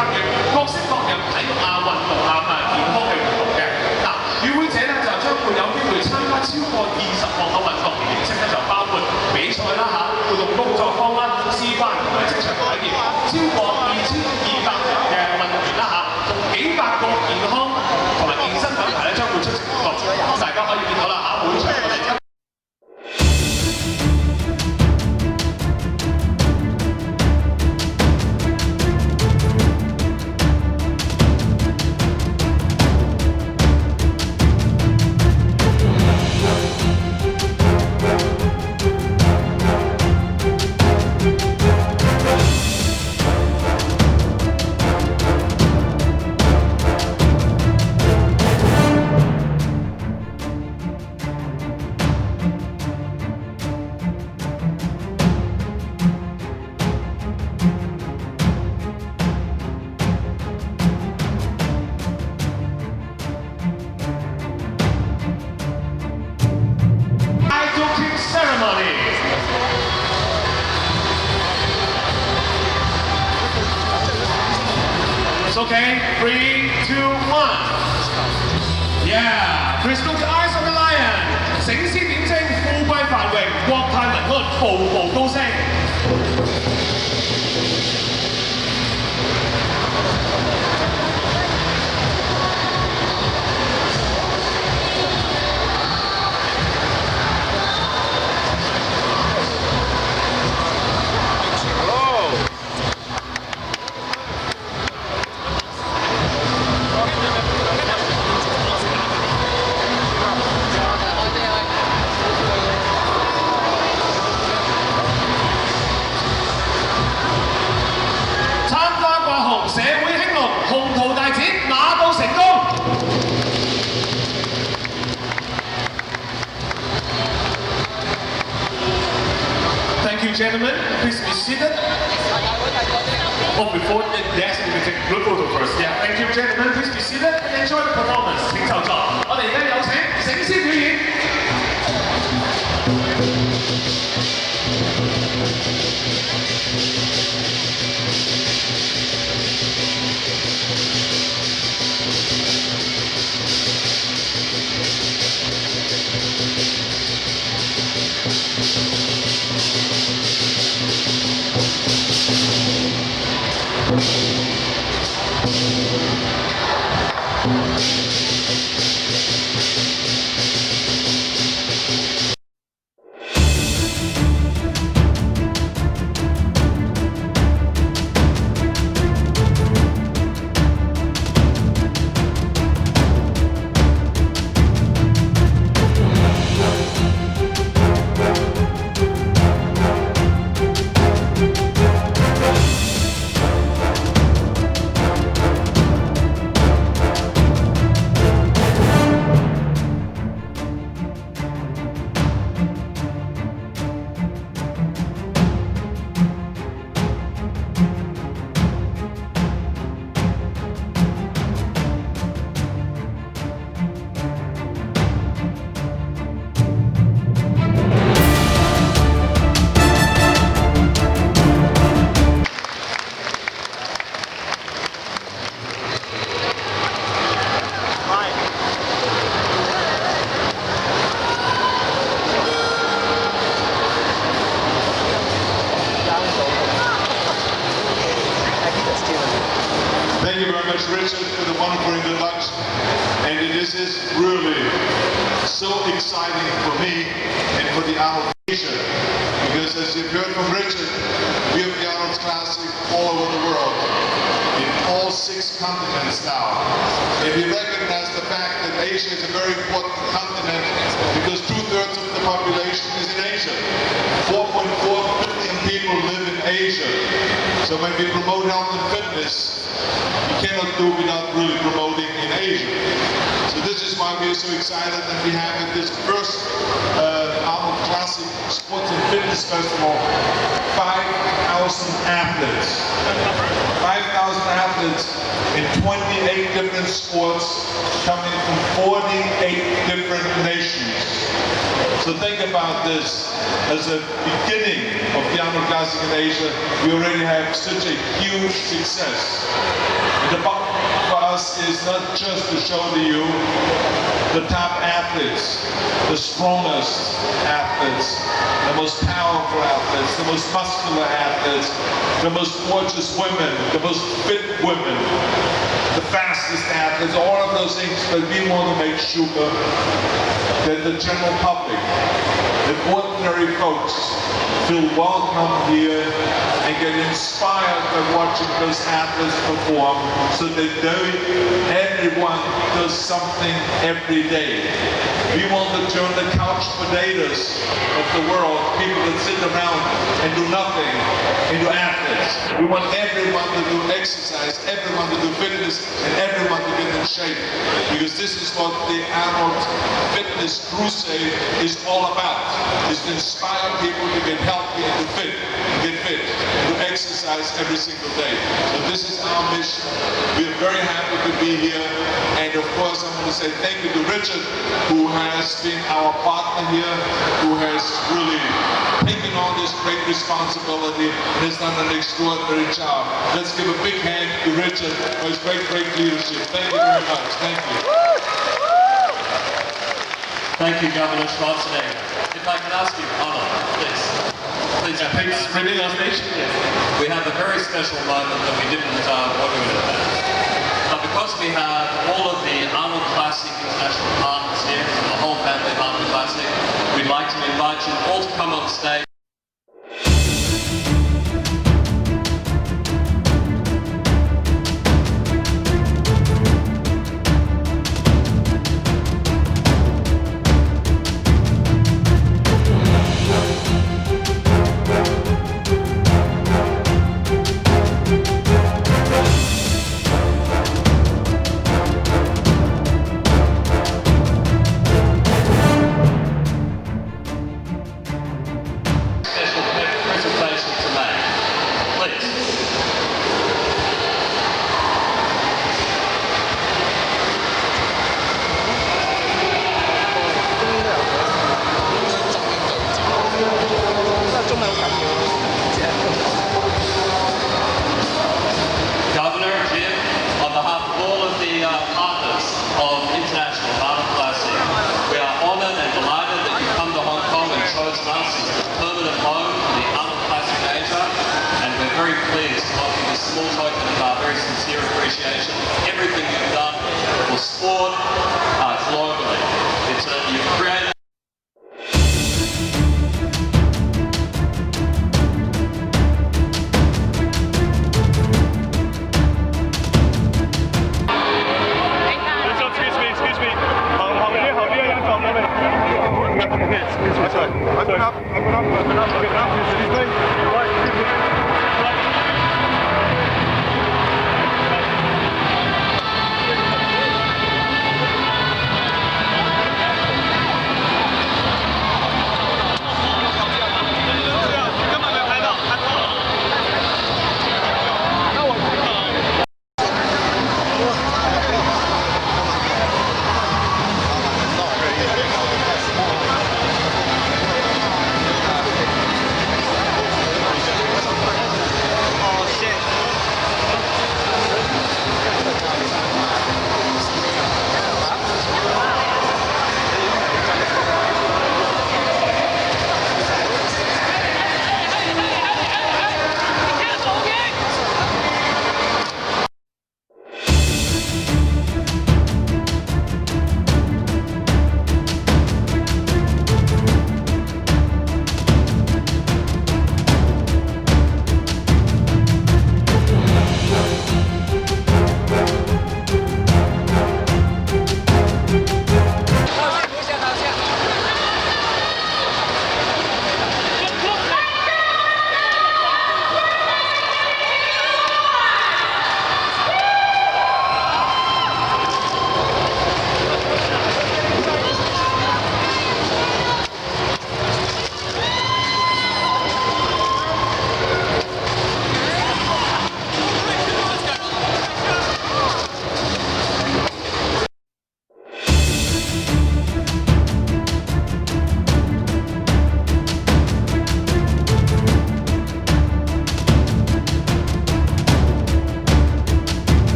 參與各式各樣體育啊、運動啊、健康嘅活動嘅。嗱，與會者咧就將會有機會參加超過20項嘅運動，形式咧就包括比賽啦活動工作坊啦、示範同埋職場體驗，超過2200名嘅運動員啦同幾百個健康同埋健身品牌咧將會出席活動，大家可以見到啦會場我哋Okay, 3, 2, 1. Yeah, crystal eyes of the lion. 醒獅點睛，富貴繁榮，國泰民安，步步高升。Thank you, gentlemen. Please be seated. Oh, before yes, we can take a group photo first. Yeah, thank you, gentlemen. Please be seated and enjoy the performance. 請就座。我哋而家有請醒獅表演。Thank you very much, Richard, for the wonderful introduction. And this is really so exciting for me and for the Arnold Asia. Because as you've heard from Richard, we have the Arnold Classic all over the world, in all 6 continents now. And we recognize the fact that Asia is a very important continent because 2/3 of the population is in Asia. 4.4 billion people live in Asia. So when we promote health and fitness, we cannot do without really promoting in Asia. So this is why we are so excited that we have at this first Arnold Classic Sports and Fitness Festival 5,000 athletes. 5,000 athletes in 28 different sports coming from 48 different nations. So think about this as a beginning of the Arnold Classic in Asia. We already have such a huge success. us is not just to show to you the top athletes, the strongest athletes, the most powerful athletes, the most muscular athletes, the most gorgeous women, the most fit women, the fastest athletes, all of those things. But we want to make sure that the general public, that ordinary folks feel welcome here and get inspired by watching those athletes perform, so that everyone does something every day. We want to turn the couch potatoes of the world, people that sit around and do nothing, into athletes. We want everyone to do exercise, everyone to do fitness, and everyone to get in shape. Because this is what the Arnold Fitness Crusade is all about, is to inspire people to get healthy and to get fit, and to exercise every single day. So this is our mission. We are very happy to be here. And of course, I want to say thank you to Richard, who has been our partner here, who has really taken on this great responsibility and has done an extraordinary job. Let's give a big hand to Richard for his great leadership. Thank you very much. Thank you. Thank you, Governor Schwarzenegger. If I can ask you, Arnold, please. Please ready on stage? We have a very special moment that we didn't want to advance. But because we have all of the Arnold Classic international partners here, the whole family of Arnold Classic, we'd like to invite you all to come on stage.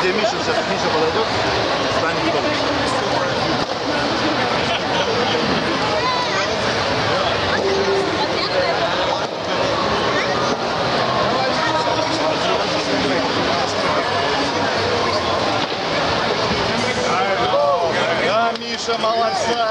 где Миша сейчас, Миша подойдет, станет кто-то. Да, Миша, молодца!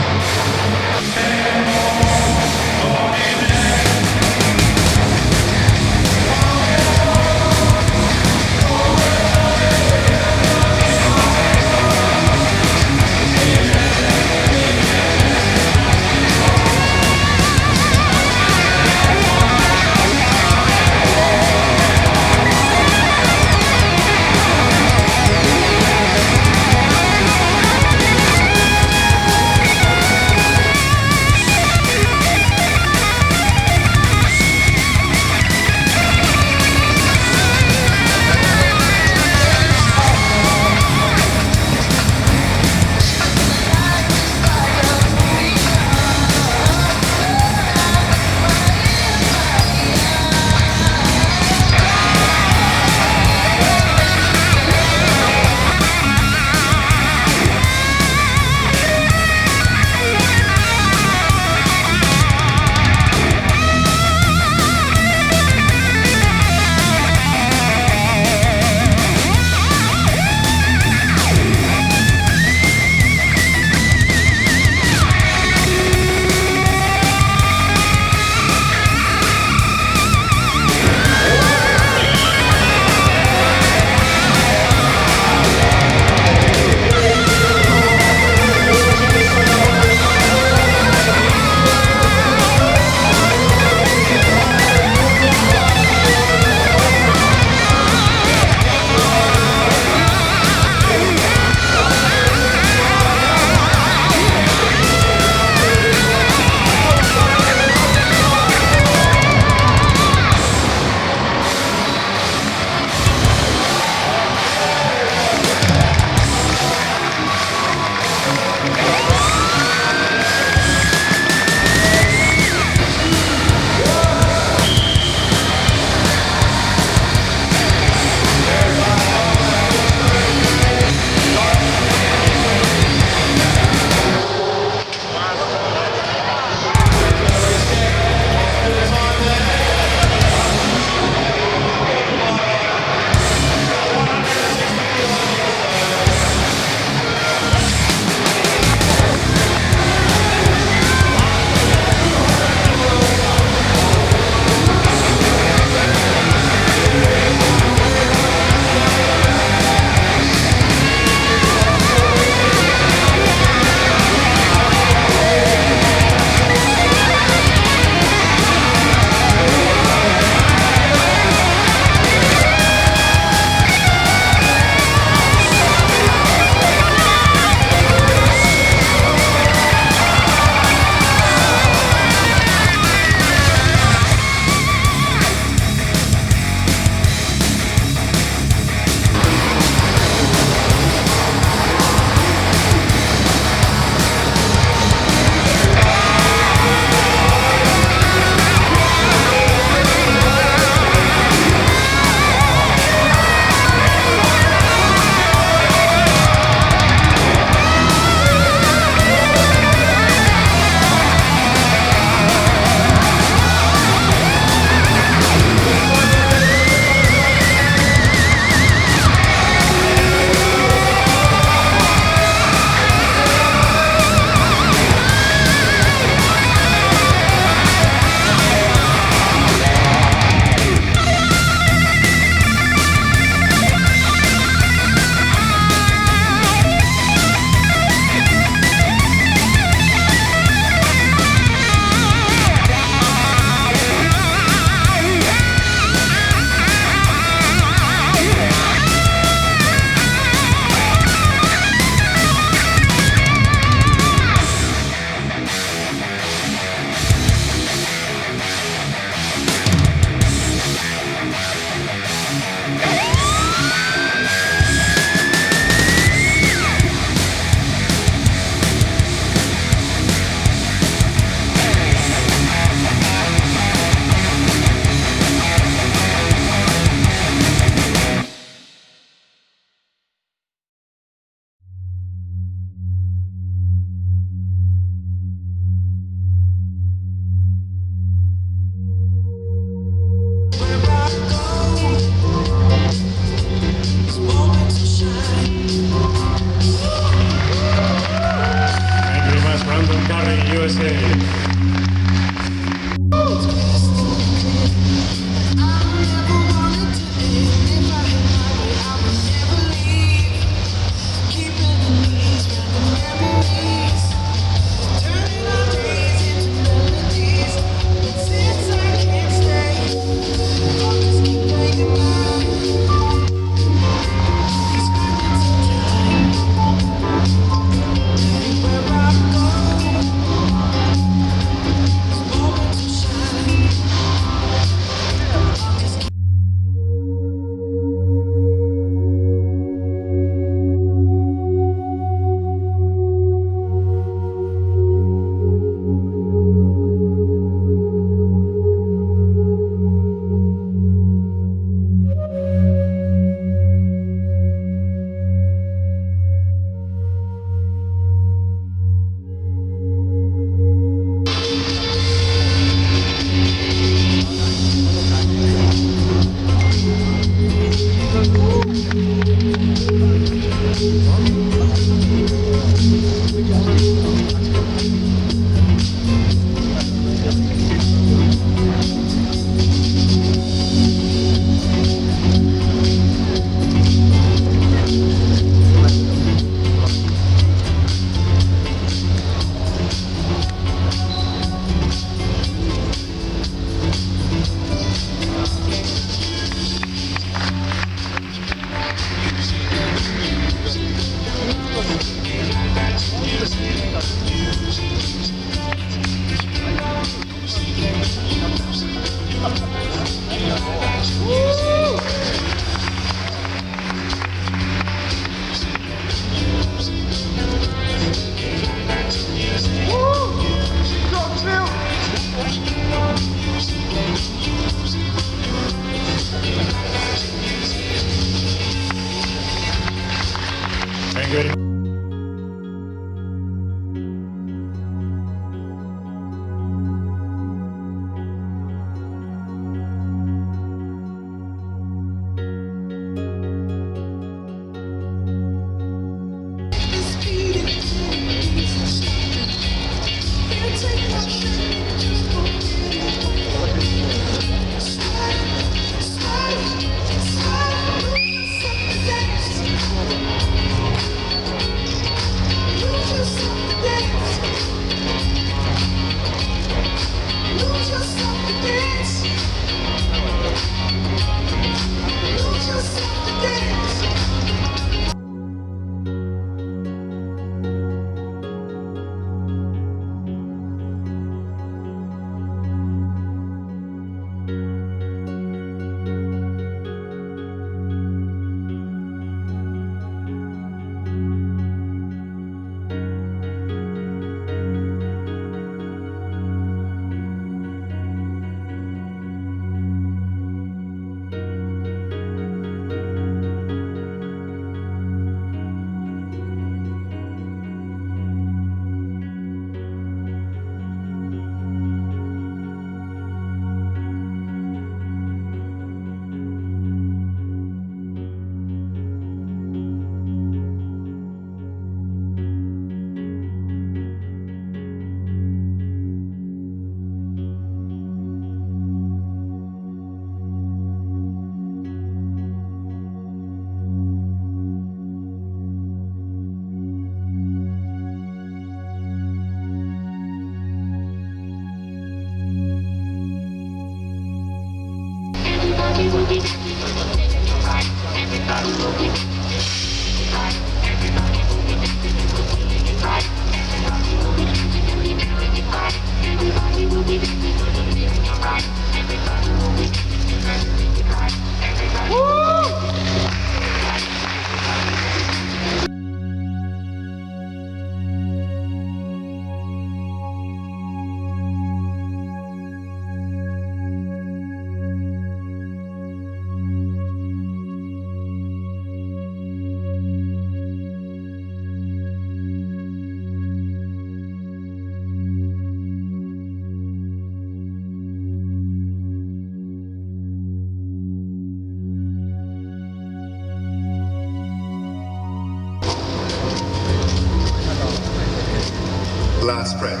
Last spread.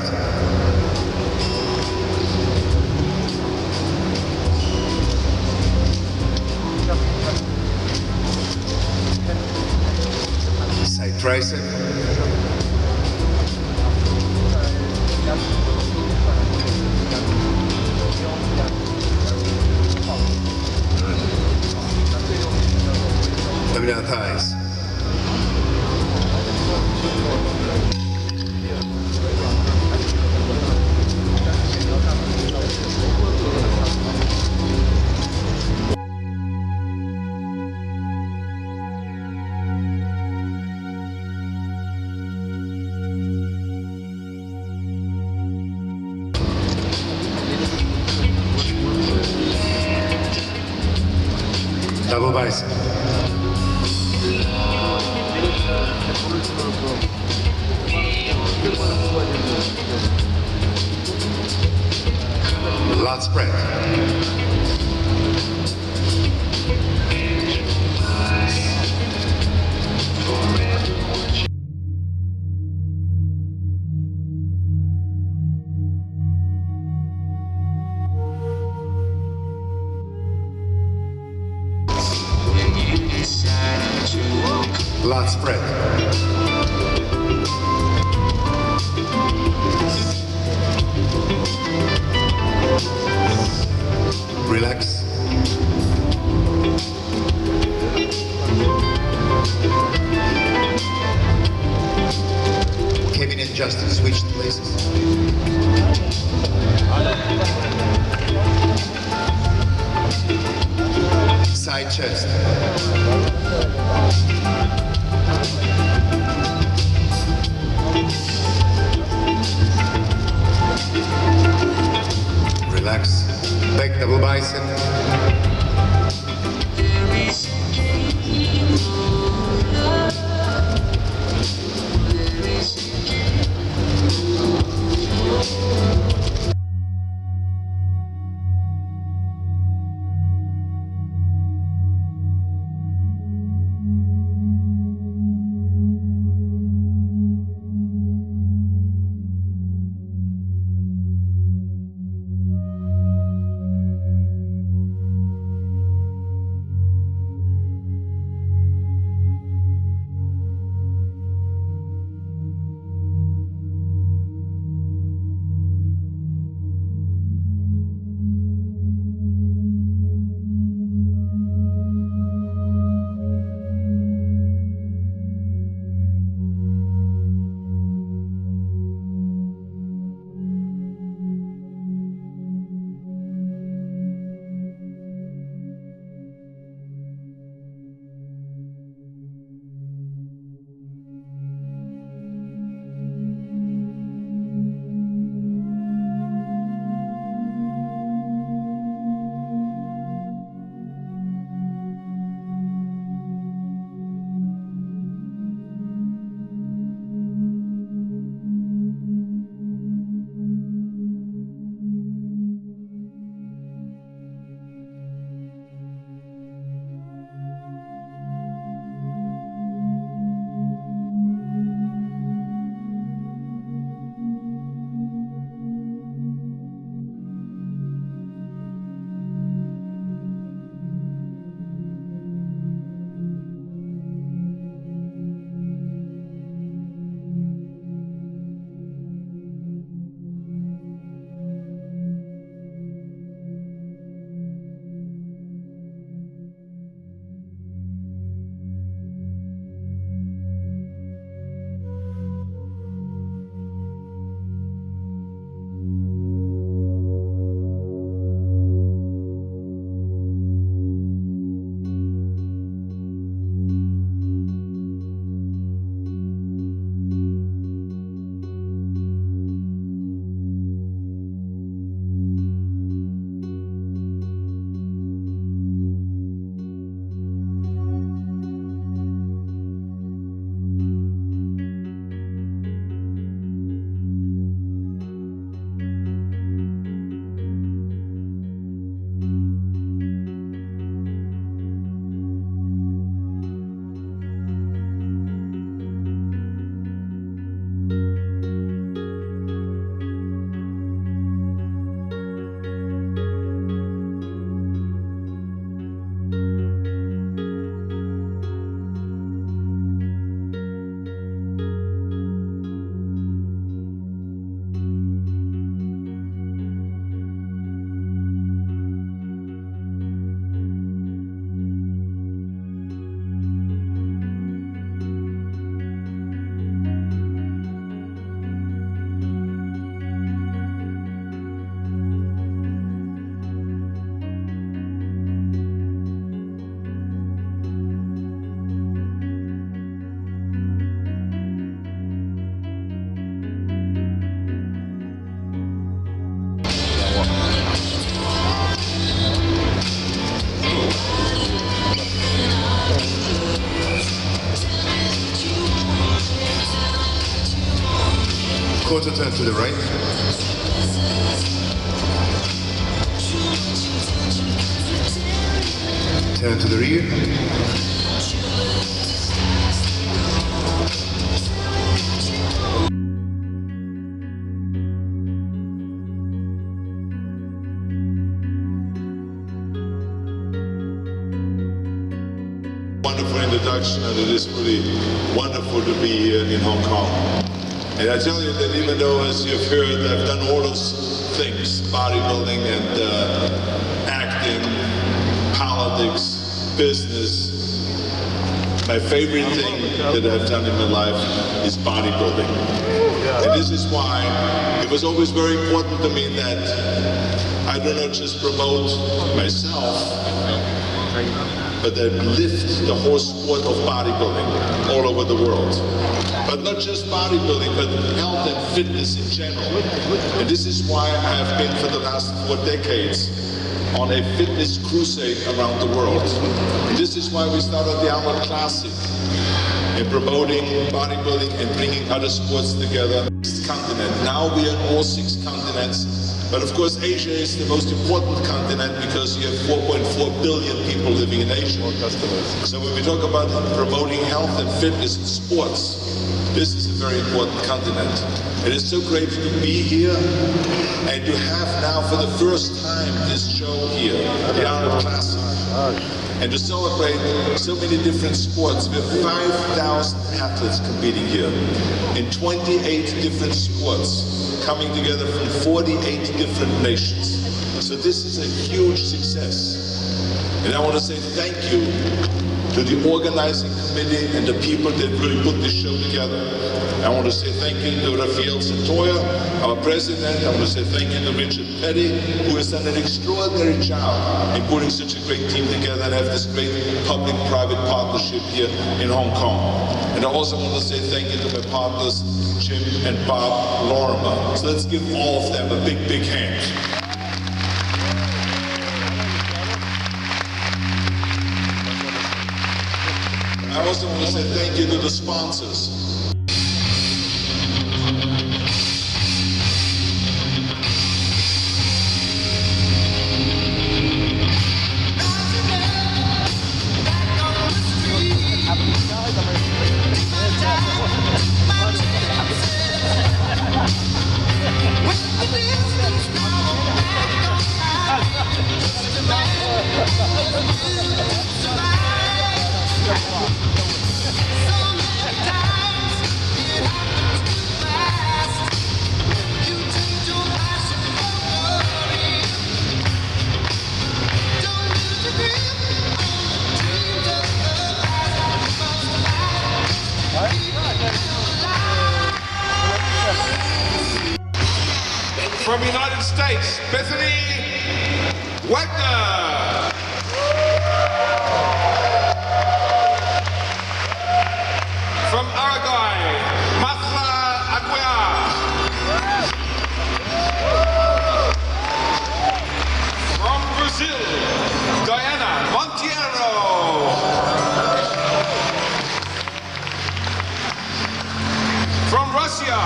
Side tricep. Abdominal thighs. Double bicep. Lat spread. Lat spread. Relax. Kevin and Justin switched places. Side chest. Relax. Back double bicep. quarter turn to the right. Turn to the rear. Wonderful introduction, and it is really wonderful to be here in Hong Kong. And I tell you that even though, as you've heard, I've done all those things, bodybuilding and acting, politics, business, my favorite thing that I've done in my life is bodybuilding. And this is why it was always very important to me that I do not just promote myself, but that lift the whole sport of bodybuilding all over the world. But not just bodybuilding, but health and fitness in general. And this is why I have been for the last 4 decades on a fitness crusade around the world. And this is why we started the Arnold Classic in promoting bodybuilding and bringing other sports together on the 6th continent. Now we are in all 6 continents. But of course, Asia is the most important continent because you have 4.4 billion people living in Asia. So when we talk about promoting health and fitness and sports, this is a very important continent. It is so great to be here and to have now for the first time this show here, the Arnold Classic, and to celebrate so many different sports. We have 5,000 athletes competing here in 28 different sports, coming together from 48 different nations. So this is a huge success. And I want to say thank you to the organizing committee and the people that really put this show together. I want to say thank you to Rafael Santoya, our president. I want to say thank you to Richard Petty, who has done an extraordinary job in putting such a great team together and have this great public-private partnership here in Hong Kong. And I also want to say thank you to my partners, Jim and Bob Lorimer. So let's give all of them a big, big hand. I also want to say thank you to the sponsors. From the United States, Bethany Wagner. From Uruguay, Martha Aguiar. From Brazil, Diana Monteiro. From Russia,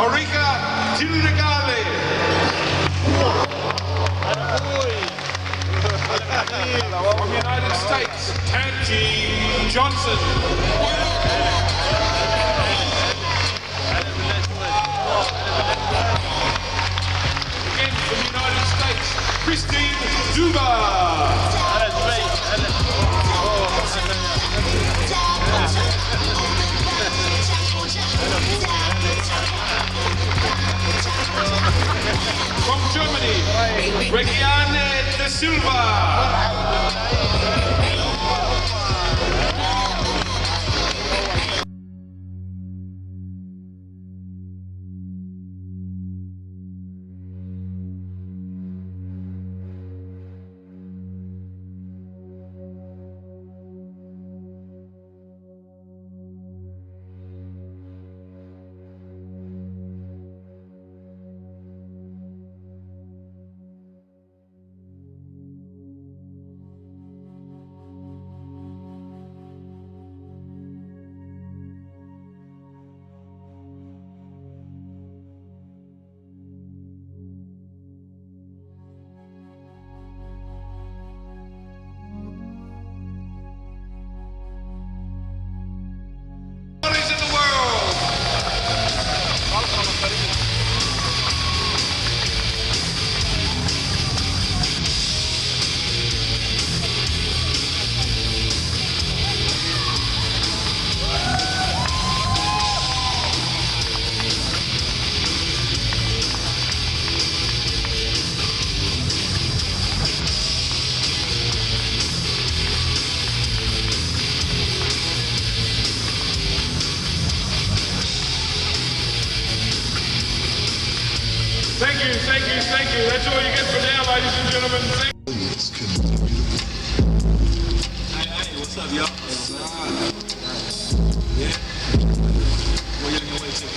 Aurika Tilregale. From the United States, Tanji Johnson. Again from the United States, Christine Duba. From Germany, Regiane de Silva. That's all you get for now, ladies and gentlemen. Hey, what's up, y'all? Yeah. Where you on your way to?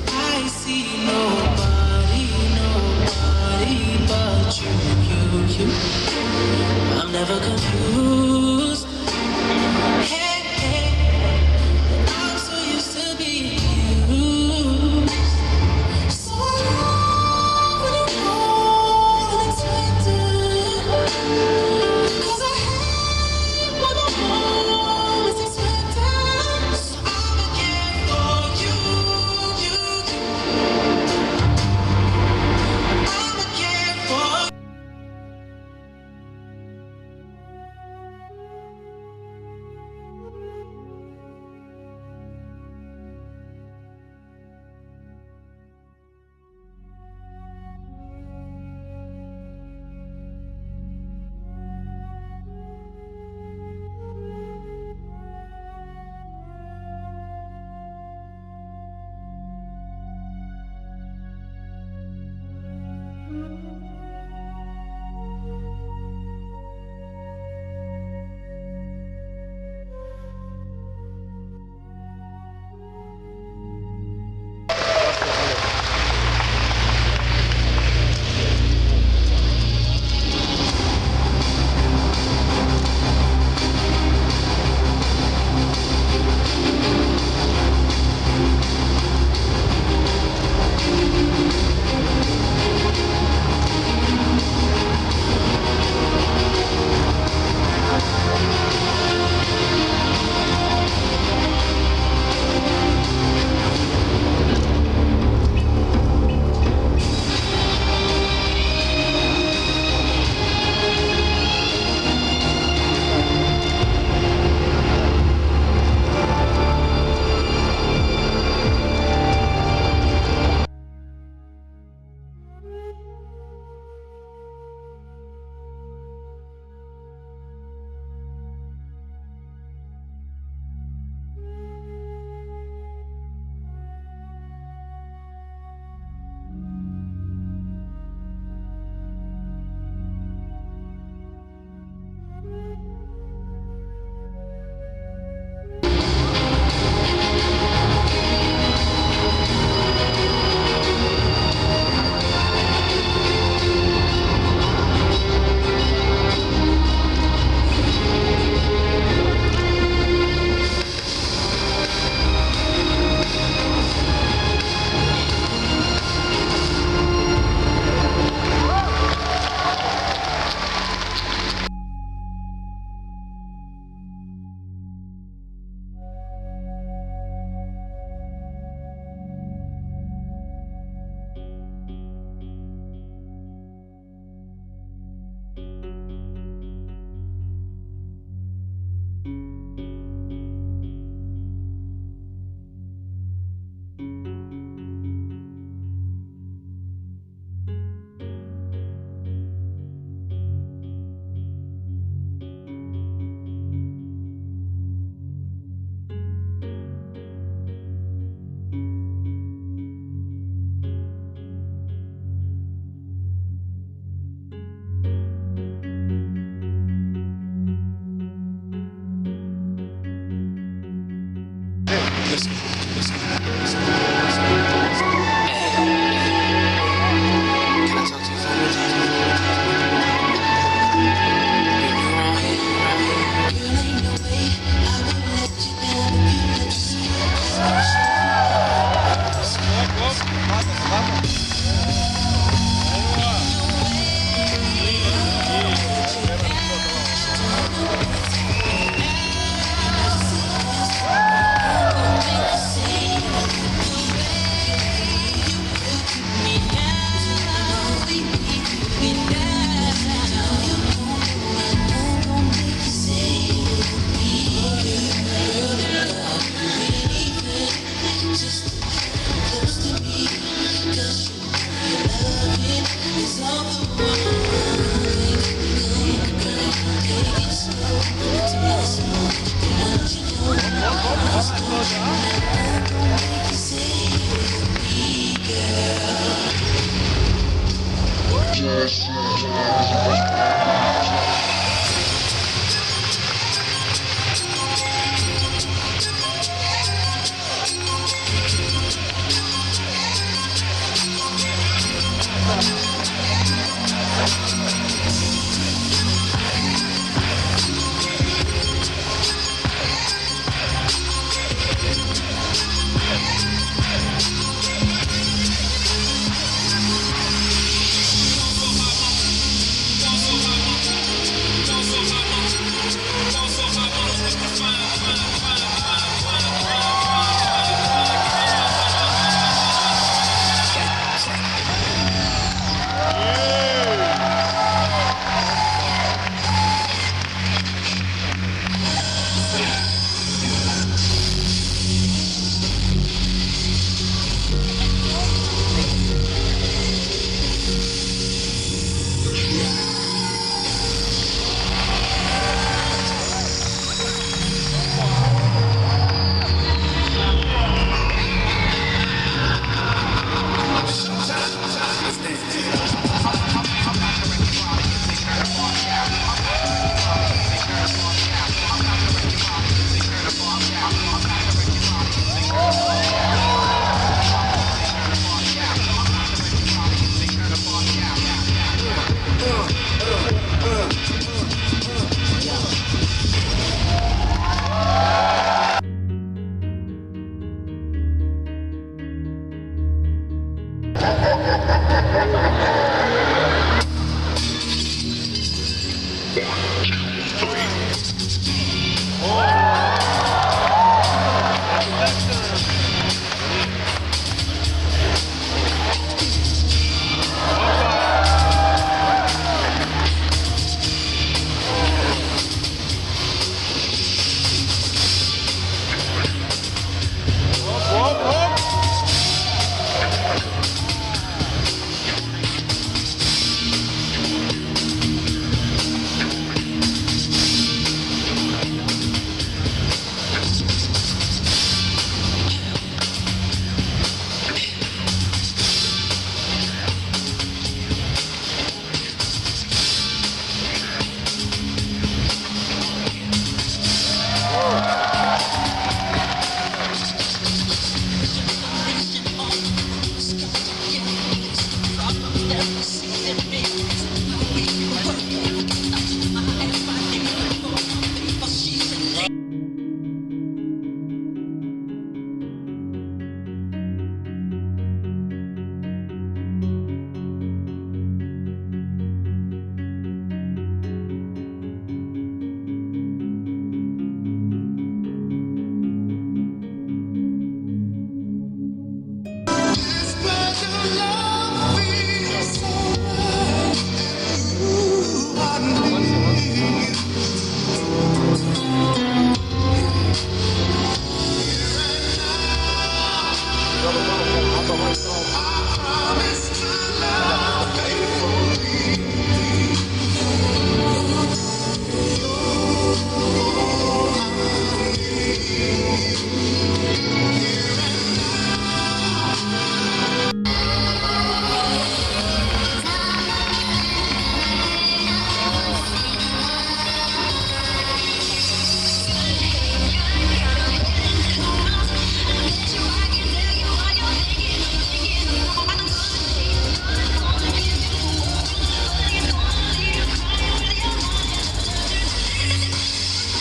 I see nobody but you. I'm never confused. Hey, hey, I'm so used to being used. So when you call unexpected, 'cause I hate when I'm always expected. So I'm again for you. I'm again for you.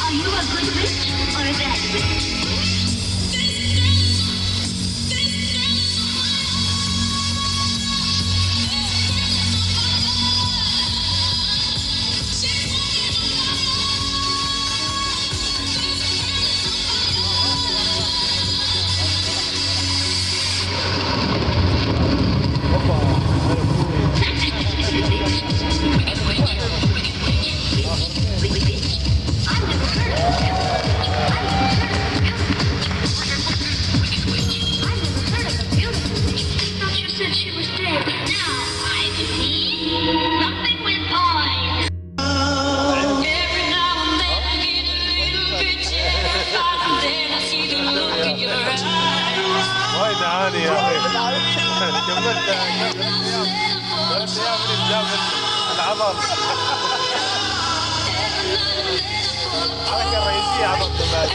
Are you a good witch or a bad witch? She was dead. Now I believe nothing with eyes. Every now and then I get a little bit terrified, and then I see the look in your eyes. وايد عالي يا اخي كملت العضل الحركه الرئيسيه عضل كمان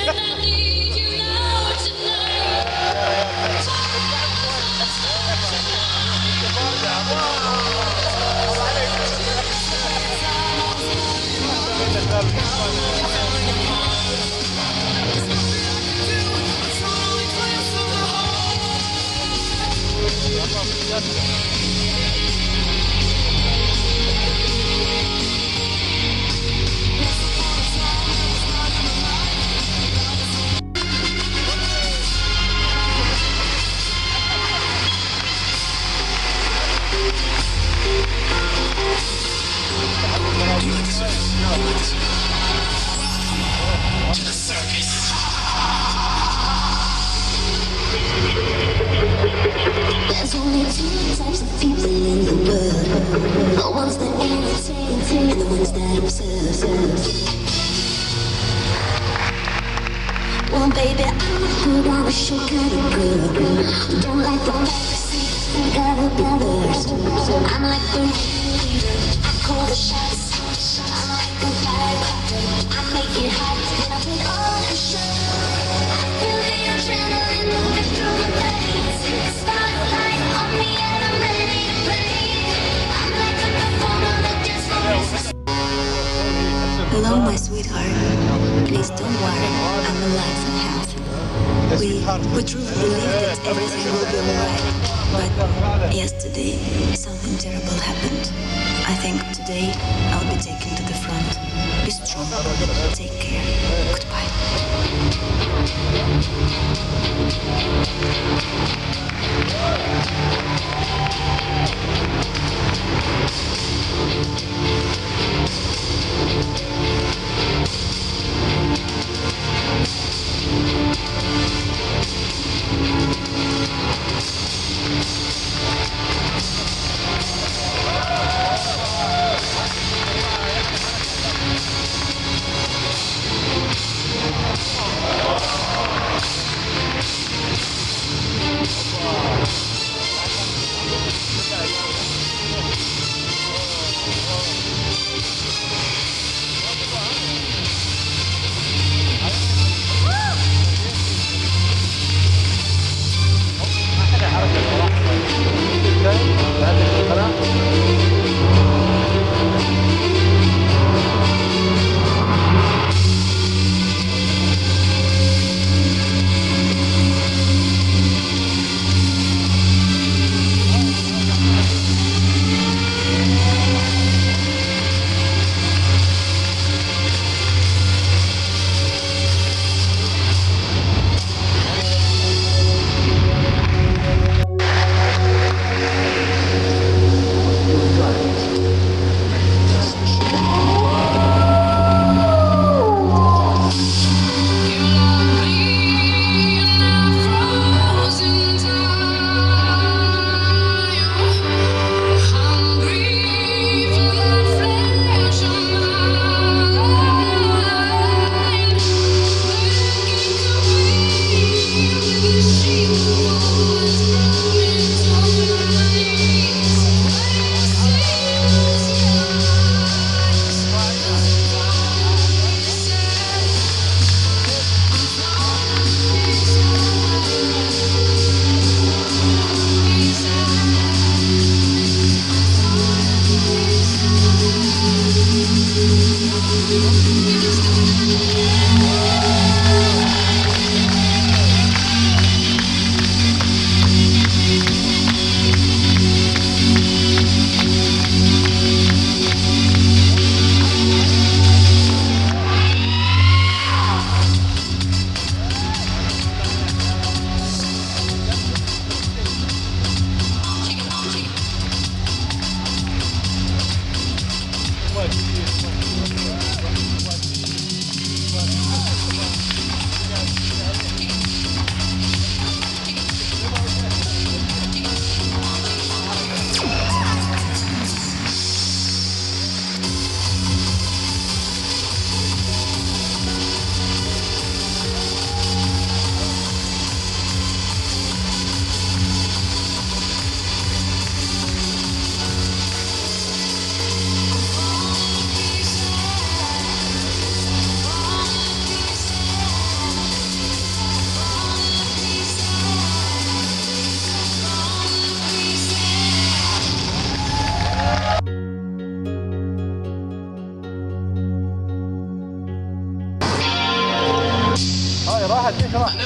There's only two types of people in the world. The ones that irritate and the ones that observe. Well, baby, I'm a good, I'm a show kind of girl. Don't like the fantasy, gotta be others. I'm like the leader, I call the shots. I'm like a firecracker, I make it hot, and I put on a show. I feel the adrenaline moving through my veins. Spotlight on me and I'm ready to play. I'm like a performer that dance for me. Hello, my sweetheart. Please don't worry. I'm alive and healthy. We truly believe that everything will be alright. But yesterday, something terrible happened. I think today I'll be taken to the front. Be strong. Take care. Goodbye. راحت ليش راحت؟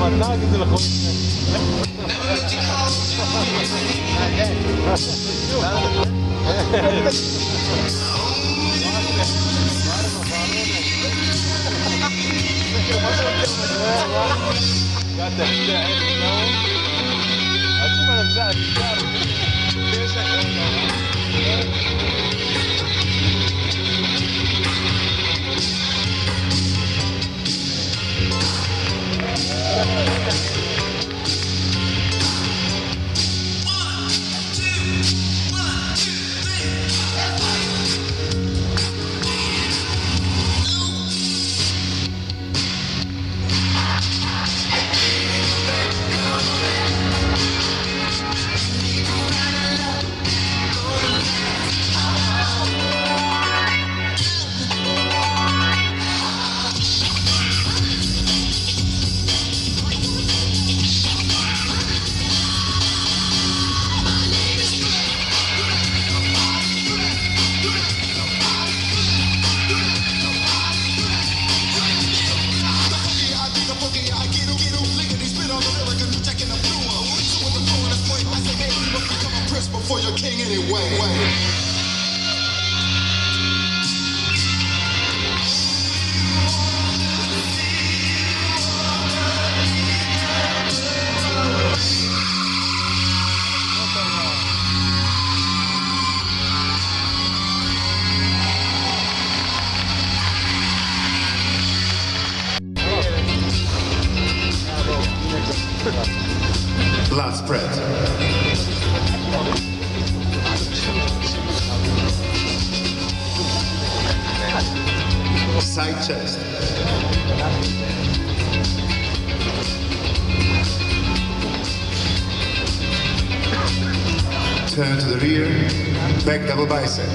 ما تناقض الاخوان. قاعد تحكي عين النوم. اشوف انا مزعل for your king anyway. Lat spread. Side chest. Turn to the rear, back double bicep.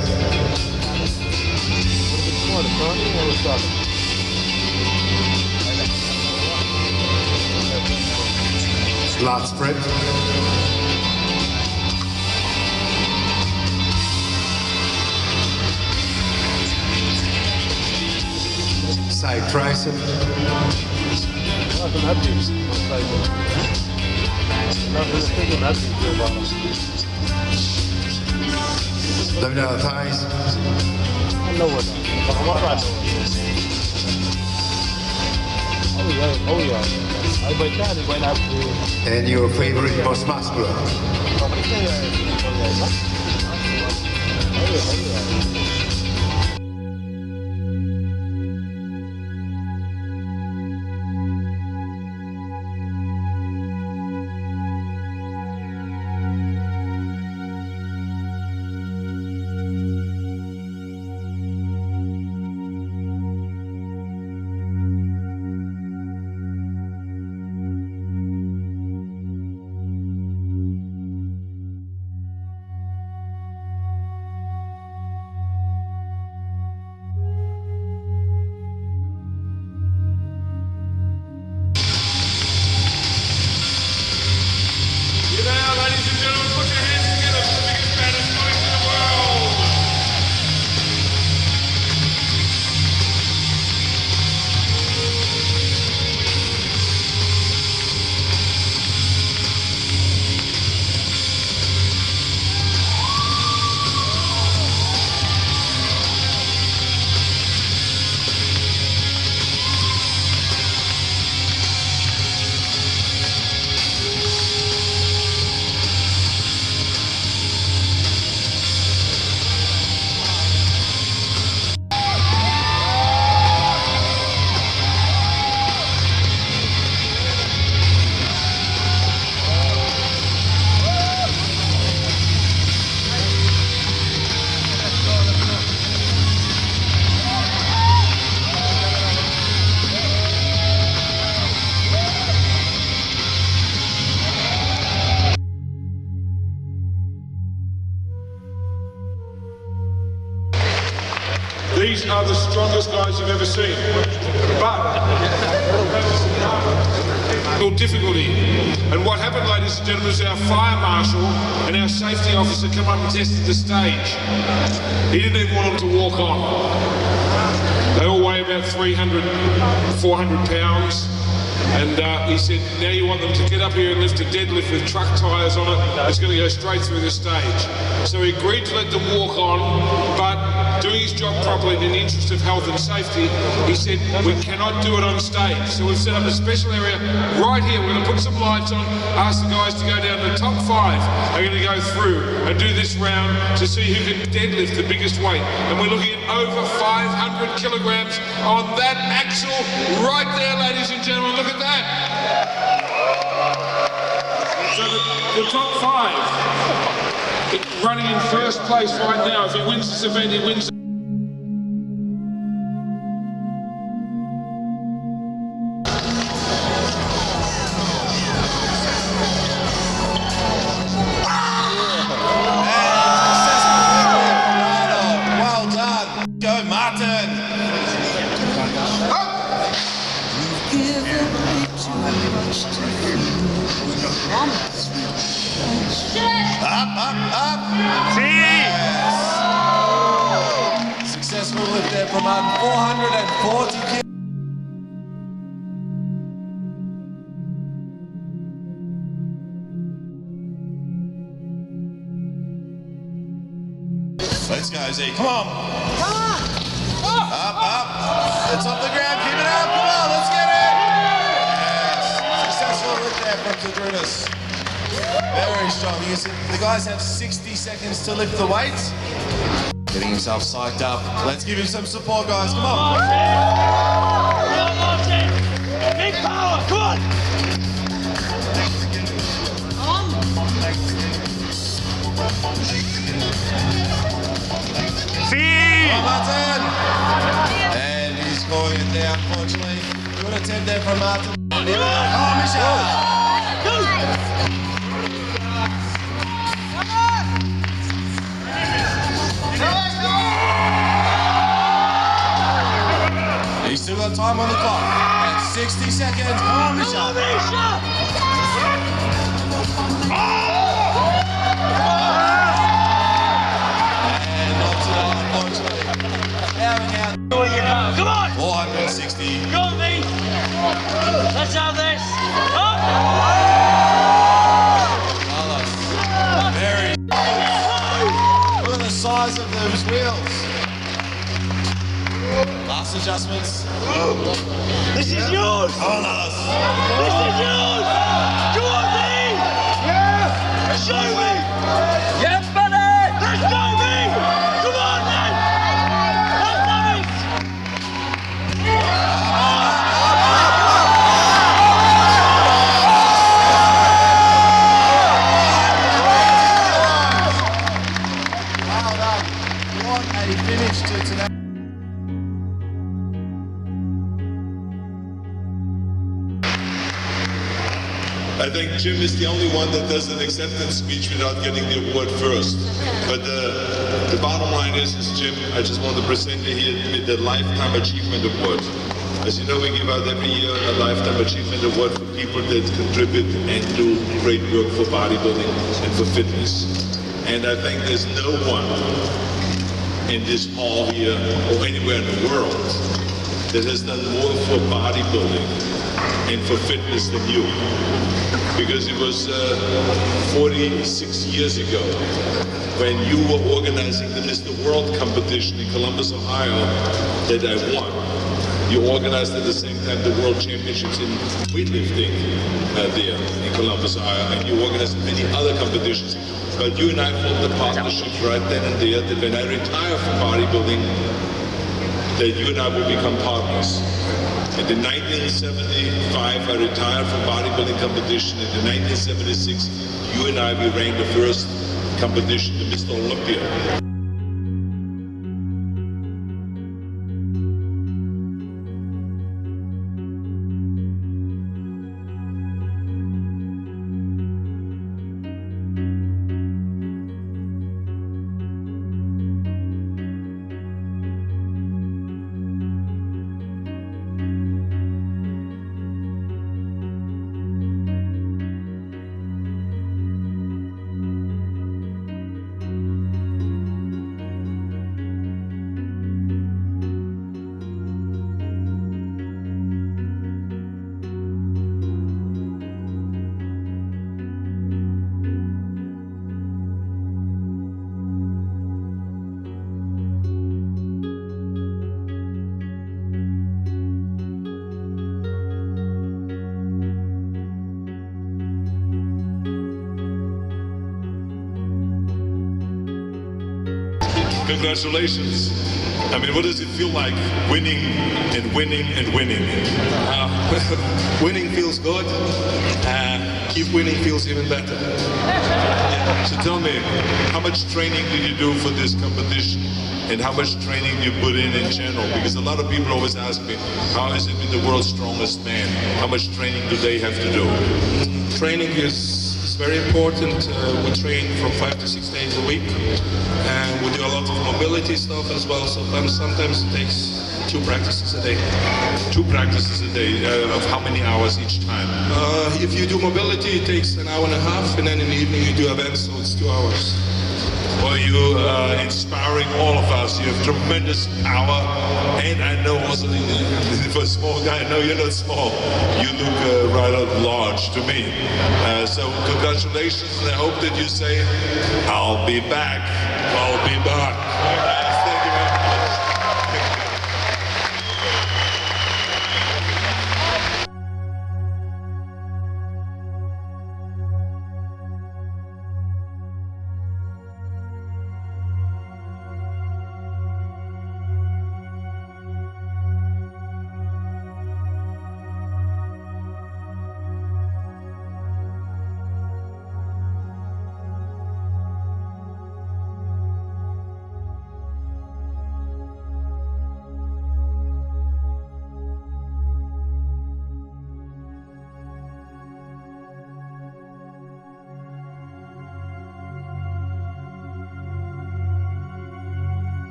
Lat spread. Side tricep. Abdominal thighs. And your favorite most muscular. Ladies and gentlemen, put your hands together for the biggest, baddest noise in the world. These are the strongest guys you've ever seen. But or difficulty. And what happened, ladies and gentlemen, is our fire marshal and our safety officer come up and tested the stage. He didn't even want them to walk on. They all weigh about 300, 400 pounds. And he said, now you want them to get up here and lift a deadlift with truck tyres on it. It's going to go straight through the stage. So he agreed to let them walk on, but doing his job properly in the interest of health and safety, he said, we cannot do it on stage. So we've set up a special area right here. We're going to put some lights on, ask the guys to go down. The top 5 are going to go through and do this round to see who can deadlift the biggest weight. And we're looking at over 500 kilograms on that axle right there, ladies and gentlemen. Look at that. So the top 5 running in first place right now. If he wins this event, he wins. Well done. Go, Martin. Up. Yes. Successful lift there from 440 kilos. Let's go, Z. Come on. Up. It's off the ground. Keep it up. Come on, let's get it. Yes. Successful lift there from Zadrunas. Very strong. You see, the guys have 60 seconds to lift the weights. Getting himself psyched up. Let's give him some support, guys. Come on. Big power. Come on. Come on, Martin. And he's calling it there, unfortunately. Good attempt there from Martin. Oh, Michelle. He's still got time on the clock. At 60 seconds. Come on, Misha. And not tonight, unfortunately. Come on. 460. Go on, me. Let's have this. Very. Look at the size of those wheels. Last adjustments. This is yours. Come on, Alice. This is yours. Come on, me. Yeah. Show me. Yeah, buddy. Let's go, me. Come on, then. Let's have it. Well done. What a finish to today. I think Jim is the only one that does an acceptance speech without getting the award first. But the bottom line is Jim, I just want to present you here with the Lifetime Achievement Award. As you know, we give out every year a Lifetime Achievement Award for people that contribute and do great work for bodybuilding and for fitness. And I think there's no one in this hall here or anywhere in the world that has done more for bodybuilding and for fitness than you. Because it was 46 years ago when you were organizing the Mr. World competition in Columbus, Ohio, that I won. You organized at the same time the World Championships in weightlifting there in Columbus, Ohio, and you organized many other competitions. But you and I formed a partnership right then and there that when I retire from bodybuilding, that you and I will become partners. And in 1975, I retired from bodybuilding competition. In 1976, you and I, we ran the first competition, the Mr. Olympia. Congratulations. I mean, what does it feel like winning and winning and winning? Winning feels good. Keep winning feels even better. So tell me, how much training did you do for this competition? And how much training do you put in general? Because a lot of people always ask me, how is it with the world's strongest man? How much training do they have to do? Training is very important. We train from 5 to 6 days a week. And we do a lot of mobility stuff as well. Sometimes it takes 2 practices a day. 2 practices a day, of how many hours each time? If you do mobility, it takes an hour and a half, and then in the evening you do events, so it's 2 hours. Well, you inspiring all of us. You have tremendous power, and I know also for a small guy, I know you're not small. You look rather large to me. So congratulations, and I hope that you say, "I'll be back. I'll be back." Thank you very much.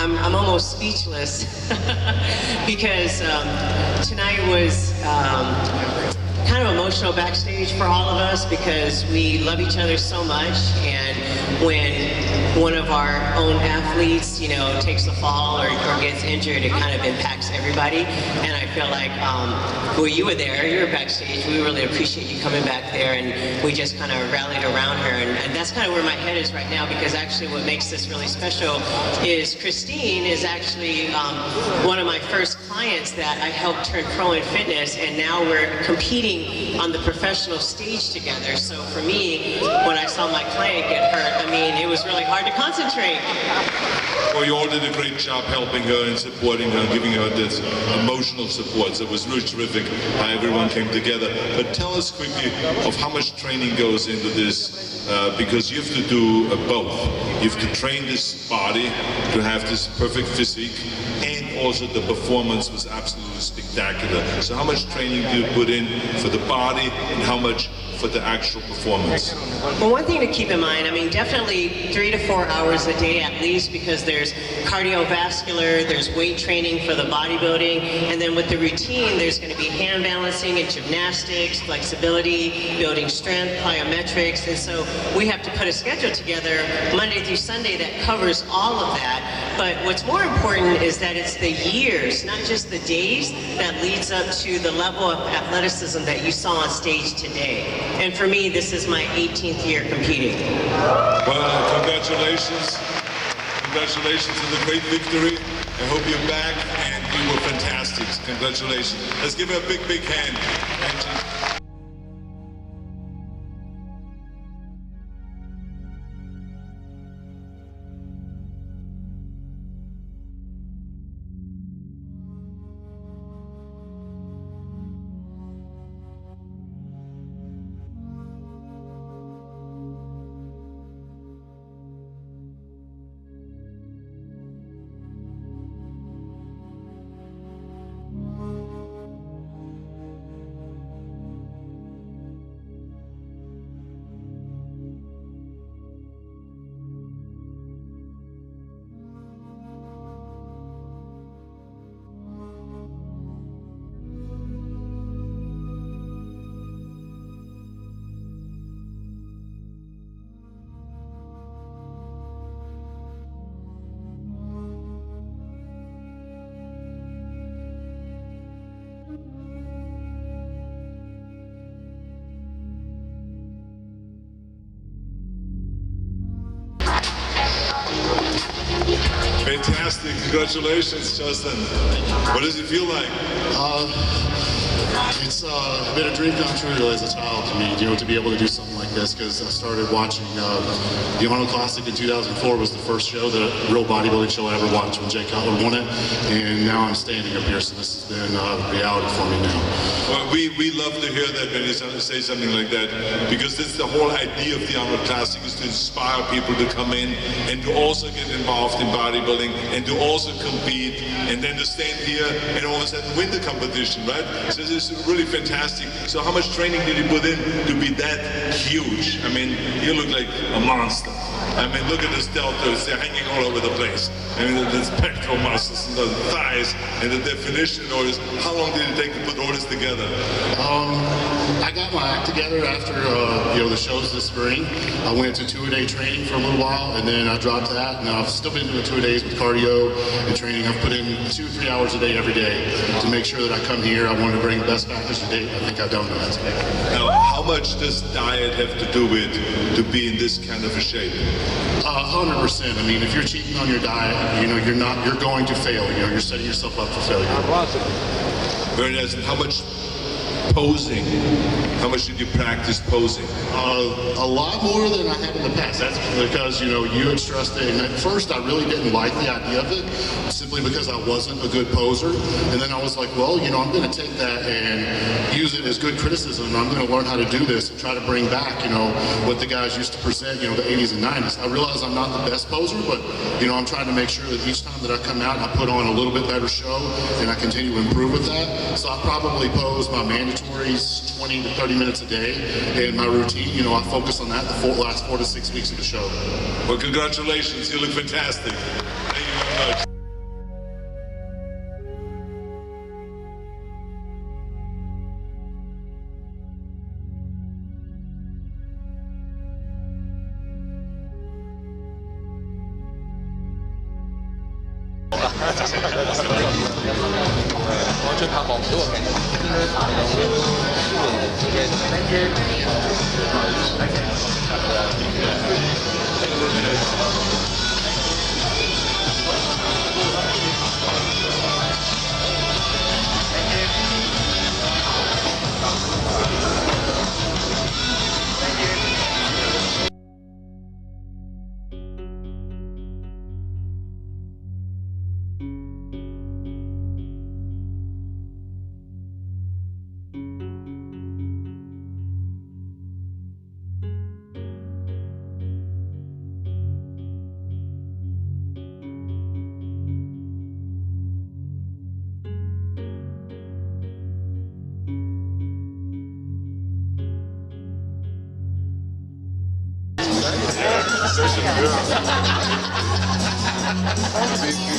I'm almost speechless because tonight was kind of emotional backstage for all of us because we love each other so much, and when one of our own athletes, you know, takes a fall or gets injured, it kind of impacts everybody. And I feel like, well, you were there, you were backstage, we really appreciate you coming back there, and we just kind of rallied around her, and that's kind of where my head is right now, because actually what makes this really special is Christine is actually one of my first clients that I helped turn pro in fitness, and now we're competing on the professional stage together. So for me, when I saw my client get hurt, I mean, it was really hard to concentrate. Well, you all did a great job helping her and supporting her, giving her this emotional support. So it was really terrific how everyone came together. But tell us quickly of how much training goes into this, because you have to do both. You have to train this body to have this perfect physique, and also the performance was absolutely spectacular. So how much training do you put in for the body, and how much for the actual performance? Well, one thing to keep in mind, I mean, definitely 3 to 4 hours a day at least, because there's cardiovascular, there's weight training for the bodybuilding, and then with the routine, there's going to be hand balancing and gymnastics, flexibility, building strength, plyometrics, and so we have to put a schedule together Monday through Sunday that covers all of that. But what's more important is that it's the years, not just the days, that leads up to the level of athleticism that you saw on stage today. And for me, this is my 18th year competing. Well, congratulations. Congratulations on the great victory. I hope you're back, and you were fantastic. Congratulations. Let's give her a big, big hand. Thank you. Fantastic. Congratulations, Justin. What does it feel like? It's been a dream come true as a child to me, to be able to do something like this, because I started watching the Arnold Classic in 2004 was the first show, the real bodybuilding show I ever watched when Jay Cutler won it, and now I'm standing up here, so this has been reality for me now. Well, we love to hear that when you say something like that, because that's the whole idea of the Arnold Classic, is to inspire people to come in and to also get involved in bodybuilding and to also compete and then to stand here and all of a sudden win the competition, right? So this is really fantastic. So how much training did you put in to be that huge? I mean, you look like a monster. I mean, look at those deltoids, they're hanging all over the place. I mean, the pectoral muscles and the thighs and the definition orders. How long did it take to put all this together? I got my act together after the shows this spring. I went to 2-a-day training for a little while, and then I dropped that. And I've still been doing 2 days with cardio and training. I've put in 2-3 hours a day every day to make sure that I come here. I want to bring the best package to date. I think I've done that. Now, how much does diet have to do with to be in this kind of a shape? 100%. I mean, if you're cheating on your diet, you're going to fail. You're setting yourself up for failure. Very nice. And how much posing? How much did you practice posing? A lot more than I have in the past. That's because, you had stressed it. And at first, I really didn't like the idea of it, simply because I wasn't a good poser. And then I was like, well, I'm going to take that and use it as good criticism. I'm going to learn how to do this and try to bring back, what the guys used to present, the 80s and 90s. I realize I'm not the best poser, but, I'm trying to make sure that each time that I come out, I put on a little bit better show, and I continue to improve with that. So I probably pose my mandatories 20 to 30 minutes a day, and my routine, I focus on that the last 4 to 6 weeks of the show. Well, congratulations. You look fantastic. Thank you very much.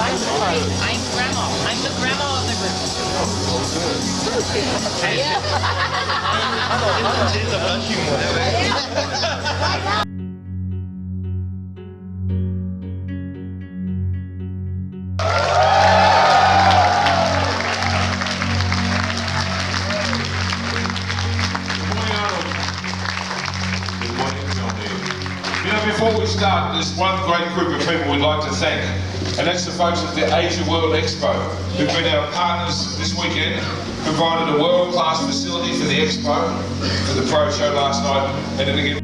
I'm grandma. I'm the grandma of the group. Before we start, there's one great group of people we'd like to thank, and that's the folks at the Asia World Expo, who've been our partners this weekend, provided a world-class facility for the Expo, for the pro show last night, and then again.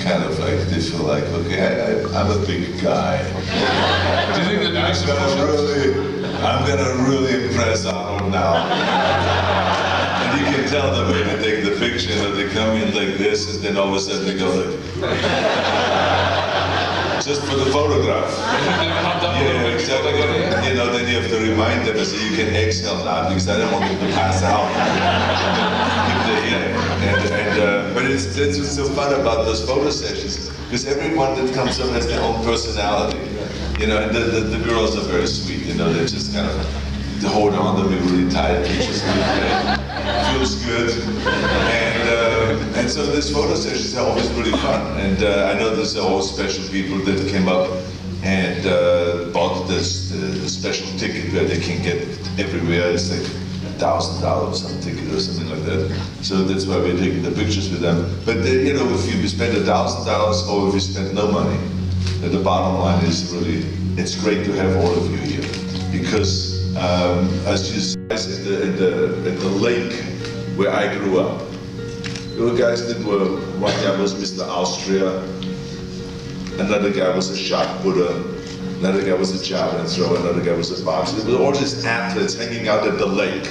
Kind of like they feel like, okay, I'm a big guy. Do you think that makes I'm gonna really impress Arnold now. And you can tell them when they take the picture that they come in like this, and then all of a sudden they go like, just for the photograph. Yeah, exactly. Then you have to remind them and say you can exhale now because I don't want them to pass out. But it's what's so fun about those photo sessions, because everyone that comes up has their own personality, and the girls are very sweet, they just kind of hold on to me really tight, which is really great. Feels good, and And so these photo sessions are always really fun. And I know there's always special people that came up and bought this the special ticket where they can get everywhere. It's like $1,000 some ticket or something like that. So that's why we're taking the pictures with them. But you know, if you spend $1,000 or if you spend no money, the bottom line is really, it's great to have all of you here. Because as you see at the lake where I grew up, there were guys that were, one guy was Mr. Austria, another guy was a shot putter, another guy was a javelin thrower, another guy was a boxer. There were all these athletes hanging out at the lake.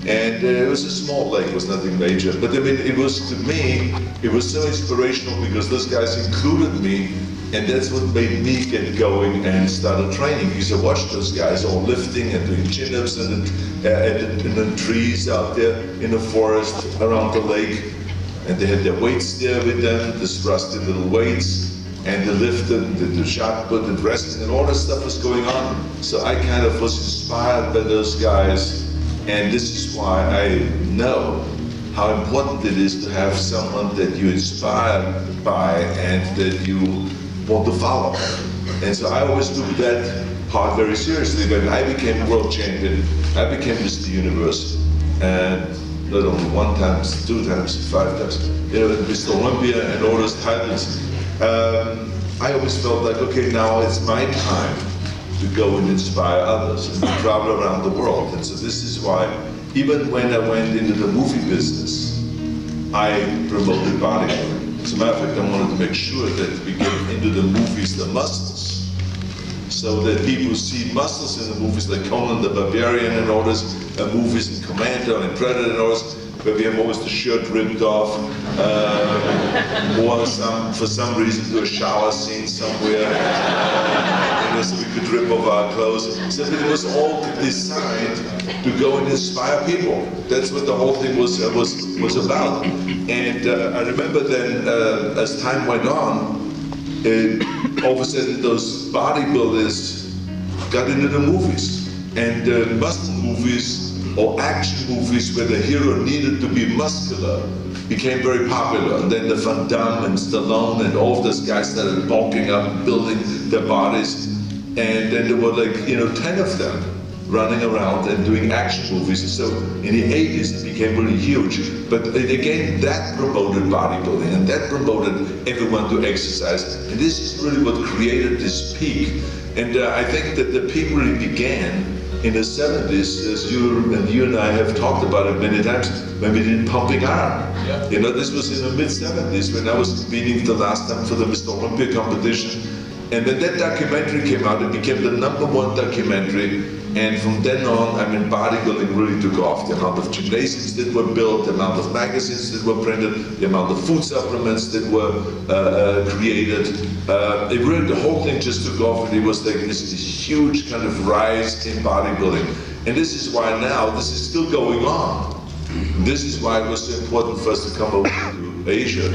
And it was a small lake, it was nothing major. But I mean, it was, to me, it was so inspirational because those guys included me, and that's what made me get going and started training. Because I watched those guys all lifting and doing chin-ups and the trees out there in the forest around the lake. And they had their weights there with them, this rusty little weights, and they lifted, the shot put, and wrestling, and all that stuff was going on. So I kind of was inspired by those guys. And this is why I know how important it is to have someone that you're inspired by and that you want to follow. And so I always took that part very seriously. When I became world champion, I became Mr. Universe. And not only 1 time, 2 times, 5 times, you know, Mr. Olympia and all those titles. I always felt like, okay, now it's my time to go and inspire others and to travel around the world. And so this is why, even when I went into the movie business, I promoted bodybuilding. As a matter of fact, I wanted to make sure that we get into the movies the muscles, so that people see muscles in the movies like Conan the Barbarian and all those movies, and Commando and Predator and all this, where we have always the shirt ripped off, or for some reason do a shower scene somewhere, so we could rip off our clothes. So it was all designed to go and inspire people. That's what the whole thing was about. And I remember then, as time went on, all of a sudden those bodybuilders got into the movies, and muscle movies or action movies where the hero needed to be muscular became very popular. And then the Van Damme and Stallone and all of those guys started bulking up, building their bodies. And then there were like, 10 of them running around and doing action movies. And so in the 80s it became really huge. But again, that promoted bodybuilding and that promoted everyone to exercise. And this is really what created this peak. And I think that the peak really began in the 70s, as you and I have talked about it many times, when we did Pumping Iron. Yeah. This was in the mid-70s when I was competing the last time for the Mr. Olympia competition. And when that documentary came out, it became the #1 documentary. And from then on, bodybuilding really took off. The amount of gymnasiums that were built, the amount of magazines that were printed, the amount of food supplements that were created. It really, the whole thing just took off, and it was like this huge kind of rise in bodybuilding. And this is why now, this is still going on. This is why it was so important for us to come over to Asia.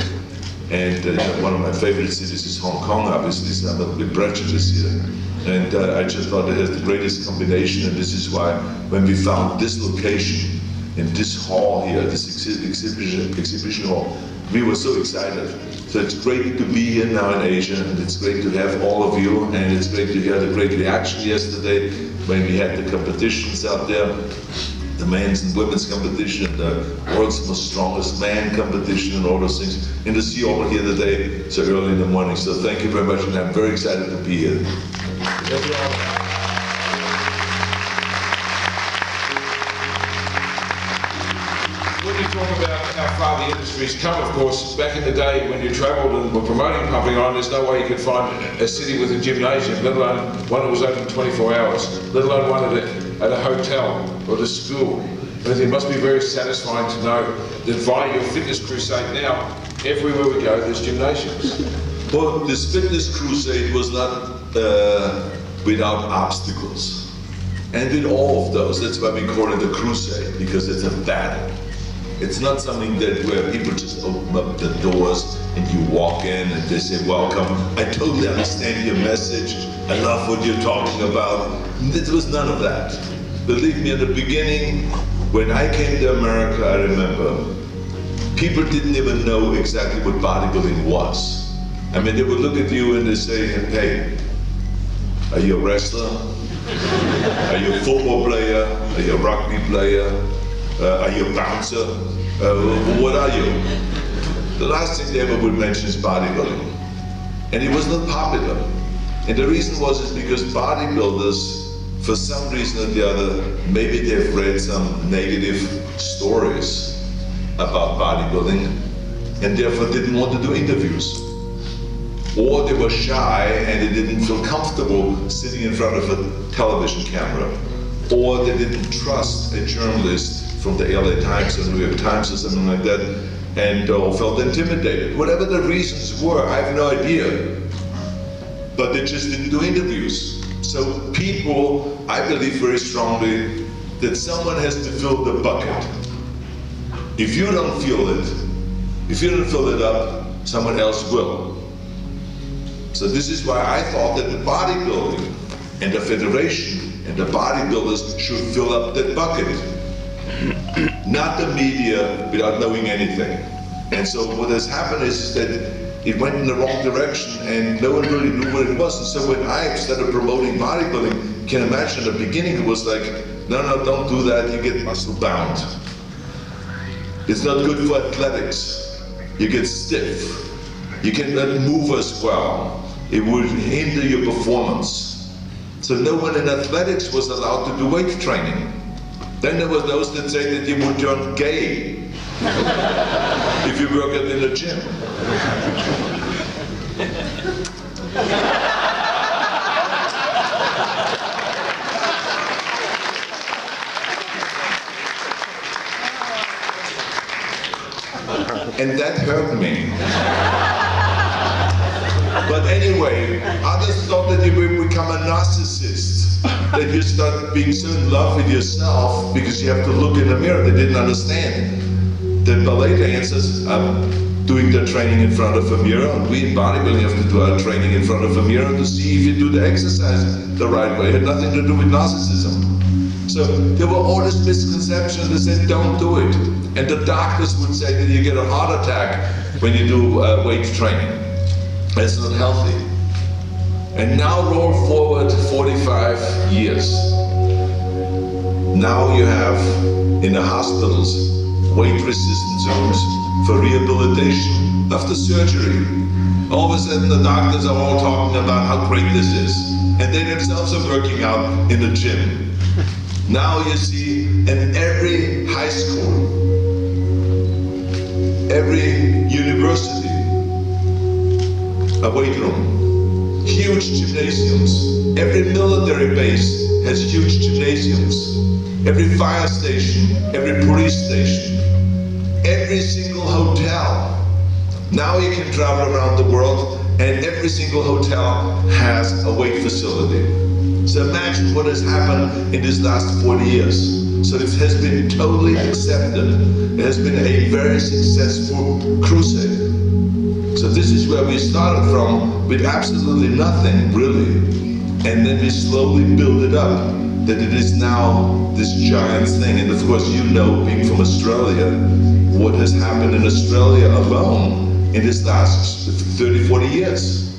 And one of my favorite cities is Hong Kong, obviously, so I'm a bit prejudiced here. And I just thought it has the greatest combination, and this is why when we found this location in this hall here, this exhibition hall, we were so excited. So it's great to be here now in Asia, and it's great to have all of you, and it's great to hear the great reaction yesterday when we had the competitions out there. The men's and women's competition, the world's most strongest man competition, and all those things. And to see you all here today so early in the morning. So thank you very much, and I'm very excited to be here. When you talk about how far the industry's come, of course, back in the day when you travelled and were promoting Pumping Iron, there's no way you could find a city with a gymnasium, let alone one that was open 24 hours, let alone one at a hotel or at a school. And it must be very satisfying to know that via your fitness crusade now, everywhere we go, there's gymnasiums. Well, this fitness crusade was not without obstacles. And in all of those, that's why we call it a crusade, because it's a battle. It's not something that where people just open up the doors and you walk in and they say, welcome, I totally understand your message, I love what you're talking about. There was none of that. Believe me, in the beginning, when I came to America, I remember, people didn't even know exactly what bodybuilding was. I mean, they would look at you and they say, hey, are you a wrestler? Are you a football player? Are you a rugby player? Are you a bouncer? What are you? The last thing they ever would mention is bodybuilding. And it was not popular. And the reason was because bodybuilders, for some reason or the other, maybe they've read some negative stories about bodybuilding and therefore didn't want to do interviews. Or they were shy and they didn't feel comfortable sitting in front of a television camera. Or they didn't trust a journalist from the LA Times or New York Times or something like that and felt intimidated. Whatever the reasons were, I have no idea. But they just didn't do interviews. So people, I believe very strongly that someone has to fill the bucket. If you don't fill it, if you don't fill it up, someone else will. So this is why I thought that the bodybuilding and the federation and the bodybuilders should fill up that bucket. Not the media without knowing anything. And so what has happened is that it went in the wrong direction and no one really knew what it was. And so when I started promoting bodybuilding, you can imagine at the beginning it was like, no, don't do that, you get muscle bound. It's not good for athletics. You get stiff. You cannot move as well. It would hinder your performance. So no one in athletics was allowed to do weight training. Then there were those that say that you would turn gay if you work out in the gym. And that hurt me. But anyway, others thought that you would become a narcissist, that you start being so in love with yourself because you have to look in the mirror. They didn't understand that ballet dancers are doing their training in front of a mirror, and we in bodybuilding have to do our training in front of a mirror to see if you do the exercise the right way. It had nothing to do with narcissism. So there were all these misconceptions that said don't do it. And the doctors would say that you get a heart attack when you do weight training. That's not healthy. And now roll forward 45 years. Now you have in the hospitals weight resistance zones for rehabilitation after surgery. All of a sudden the doctors are all talking about how great this is. And they themselves are working out in the gym. Now you see in every high school, every university, a weight room, huge gymnasiums. Every military base has huge gymnasiums. Every fire station, every police station, every single hotel. Now you can travel around the world and every single hotel has a weight facility. So imagine what has happened in these last 40 years. So it has been totally accepted. It has been a very successful crusade. So this is where we started from, with absolutely nothing, really. And then we slowly build it up, that it is now this giant thing. And of course, you know, being from Australia, what has happened in Australia alone in this last 30, 40 years.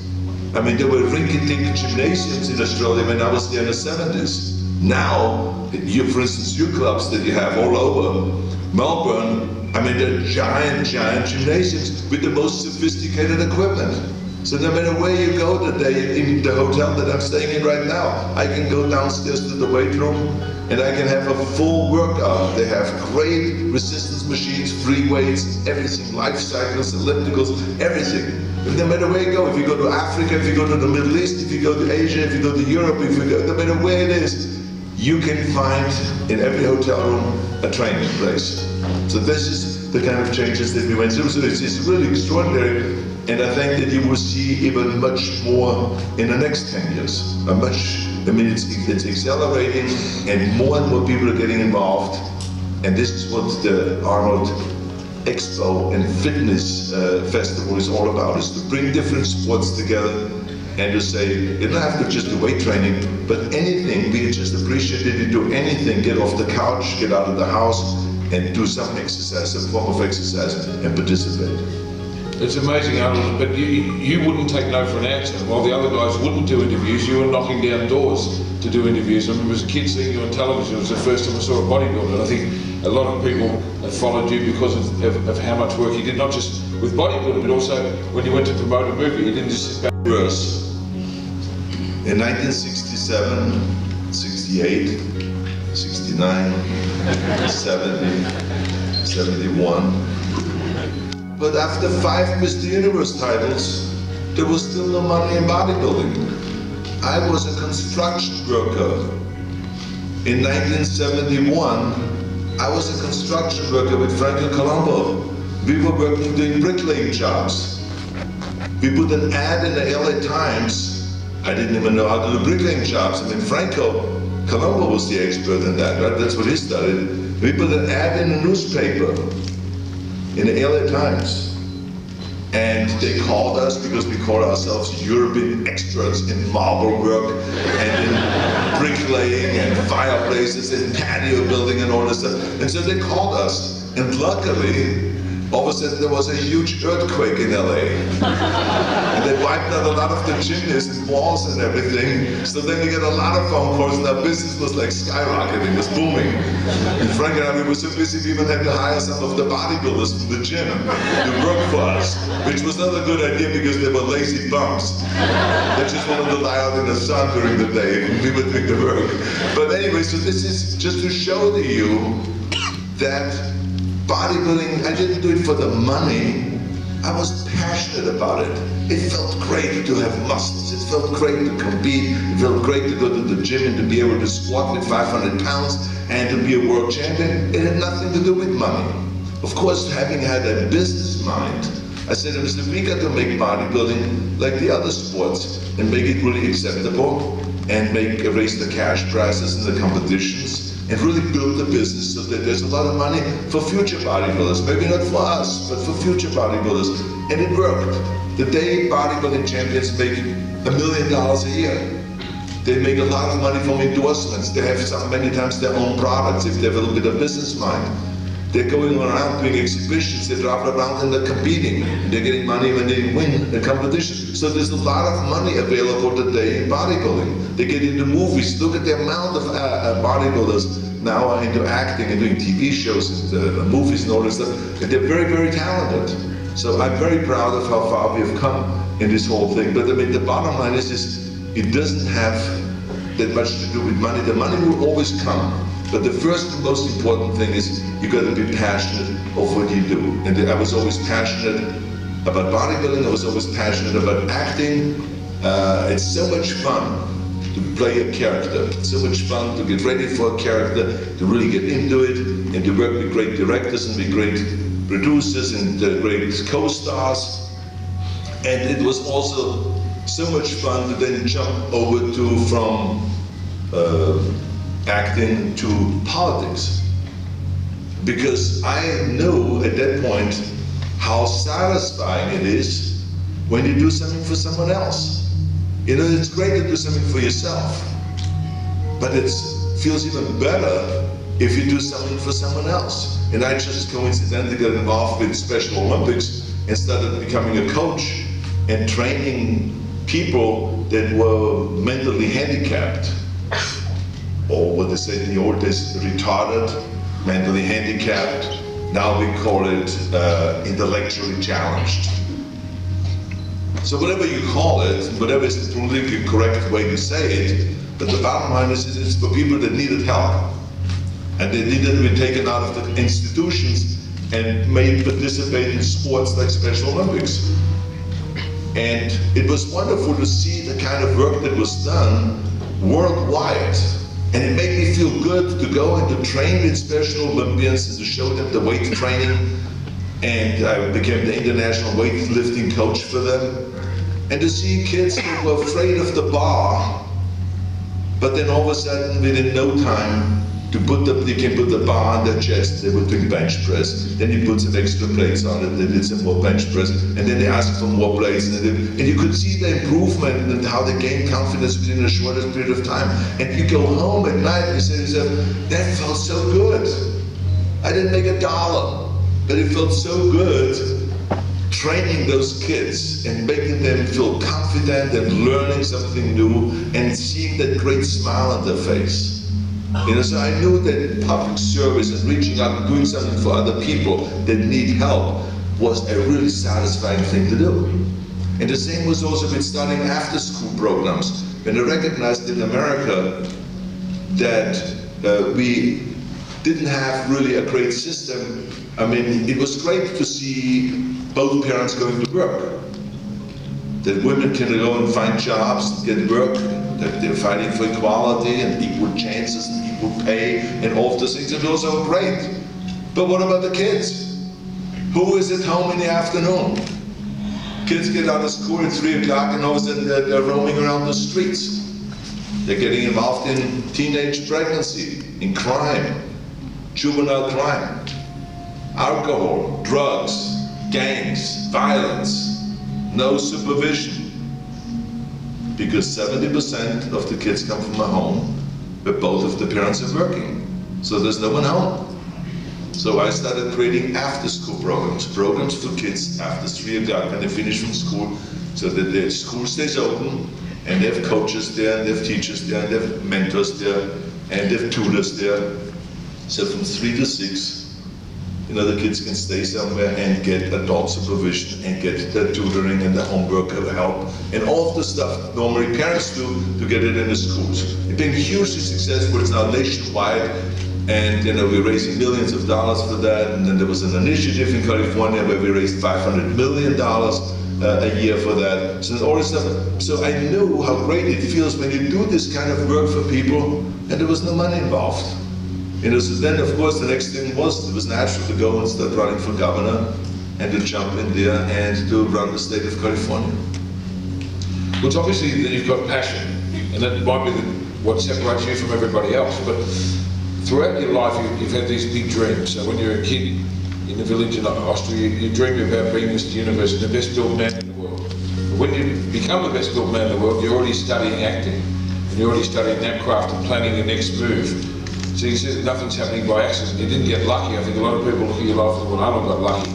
I mean, there were rinky-dink gymnasiums in Australia when I was there in the 70s. Now, you, for instance, your clubs that you have all over Melbourne, I mean, they're giant gymnasiums with the most sophisticated equipment. So no matter where you go today, in the hotel that I'm staying in right now, I can go downstairs to the weight room and I can have a full workout. They have great resistance machines, free weights, everything, life cycles, ellipticals, everything. And no matter where you go, if you go to Africa, if you go to the Middle East, if you go to Asia, if you go to Europe, if you go, no matter where it is, you can find in every hotel room a training place. So this is the kind of changes that we went through. So it's really extraordinary. And I think that you will see even much more in the next 10 years. It's accelerating and more people are getting involved. And this is what the Arnold Expo and Fitness Festival is all about, is to bring different sports together and to say, you don't have to just do weight training, but anything, we just appreciate it, you do anything, get off the couch, get out of the house, and do some exercise, some form of exercise, and participate. It's amazing, Arnold, but you wouldn't take no for an answer. While the other guys wouldn't do interviews, you were knocking down doors to do interviews. I remember as a kid seeing you on television. It was the first time I saw a bodybuilder. And I think a lot of people have followed you because of how much work you did, not just with bodybuilding, but also when you went to promote a movie. You didn't just sit back. Verse. In 1967, 68, 69, 70, 71. But after 5 Mr. Universe titles, there was still no money in bodybuilding. I was a construction worker. In 1971, I was a construction worker with Franco Colombo. We were working doing bricklaying jobs. We put an ad in the LA Times. I didn't even know how to do bricklaying jobs. I mean, Franco Colombo was the expert in that, right? That's what he studied. We put an ad in a newspaper, in the LA Times. And they called us because we call ourselves European experts in marble work and in bricklaying and fireplaces and patio building and all this stuff. And so they called us. And luckily, all of a sudden there was a huge earthquake in LA. And they wiped out a lot of the chimneys and walls and everything. So then we got a lot of phone calls and our business was like skyrocketing, it was booming. And Frank and I, we were so busy we even had to hire some of the bodybuilders from the gym to work for us, which was not a good idea because they were lazy bums. They just wanted to lie out in the sun during the day and we were doing the work. But anyway, so this is just to show to you that bodybuilding, I didn't do it for the money. I was passionate about it. It felt great to have muscles. It felt great to compete. It felt great to go to the gym and to be able to squat with 500 pounds and to be a world champion. It had nothing to do with money. Of course, having had a business mind, I said, listen, we got to make bodybuilding like the other sports and make it really acceptable and raise the cash prizes in the competitions and really build the business so that there's a lot of money for future bodybuilders. Maybe not for us, but for future bodybuilders. And it worked. Today, bodybuilding champions make $1 million a year. They make a lot of money from endorsements. They have many times their own products if they have a little bit of business mind. They're going around doing exhibitions, they travel around and they're competing. They're getting money when they win a competition. So there's a lot of money available today in bodybuilding. They get into movies. Look at the amount of bodybuilders now are into acting and doing TV shows and movies and all this stuff. And they're very, very talented. So I'm very proud of how far we have come in this whole thing. But I mean, the bottom line is it doesn't have that much to do with money. The money will always come. But the first and most important thing is you got to be passionate of what you do. And I was always passionate about bodybuilding. I was always passionate about acting. It's so much fun to play a character. It's so much fun to get ready for a character, to really get into it, and to work with great directors and with great producers and great co-stars. And it was also so much fun to then jump over from acting to politics. Because I knew at that point how satisfying it is when you do something for someone else. You know, it's great to do something for yourself, but it feels even better if you do something for someone else. And I just coincidentally got involved with Special Olympics and started becoming a coach and training people that were mentally handicapped, or what they said in the old days, retarded, mentally handicapped. Now we call it intellectually challenged. So whatever you call it, whatever is the politically correct way to say it, but the bottom line is it's for people that needed help. And they needed to be taken out of the institutions and made participate in sports like Special Olympics. And it was wonderful to see the kind of work that was done worldwide. And it made me feel good to go and to train with Special Olympians and to show them the weight training. And I became the international weightlifting coach for them. And to see kids that were afraid of the bar, but then all of a sudden, within no time, they can put the bar on their chest, they were doing bench press. Then you put some extra plates on it, they did some more bench press, and then they asked for more plates. And you could see the improvement and how they gained confidence within a shorter period of time. And you go home at night and you say to yourself, that felt so good. I didn't make $1, but it felt so good training those kids and making them feel confident and learning something new and seeing that great smile on their face. You know, so I knew that public service and reaching out and doing something for other people that need help was a really satisfying thing to do. And the same was also with starting after-school programs. When I recognized in America that we didn't have really a great system. I mean, it was great to see both parents going to work. That women can go and find jobs, get work, that they're fighting for equality and equal chances and equal pay and all of those things. It was also great. But what about the kids? Who is at home in the afternoon? Kids get out of school at 3 o'clock and all of a sudden they're roaming around the streets. They're getting involved in teenage pregnancy, in crime, juvenile crime, alcohol, drugs, gangs, violence, no supervision. Because 70% of the kids come from a home where both of the parents are working. So there's no one home. So I started creating after-school programs for kids after 3 o'clock when they finish from school, so that their school stays open, and they have coaches there, and they have teachers there, and they have mentors there, and they have tutors there. So from 3 to 6, you know, the kids can stay somewhere and get adult supervision and get the tutoring and the homework help and all of the stuff normally parents do to get it in the schools. It's been hugely successful. It's now nationwide, and you know, we're raising millions of dollars for that. And then there was an initiative in California where we raised $500 million a year for that. So all this stuff. So I knew how great it feels when you do this kind of work for people and there was no money involved. You know, so then of course the next thing was, it was natural to go and start running for governor and to jump in there and to run the state of California. Well, it's obviously that you've got passion, and that might be what separates you from everybody else. But throughout your life, you've had these big dreams. So when you're a kid in the village in Austria, you dream about being Mr. Universe, the best built man in the world. But when you become the best built man in the world, you're already studying acting, and you're already studying that craft and planning your next move. So you said nothing's happening by accident. You didn't get lucky. I think a lot of people look at your life and think, well, Arnold got lucky.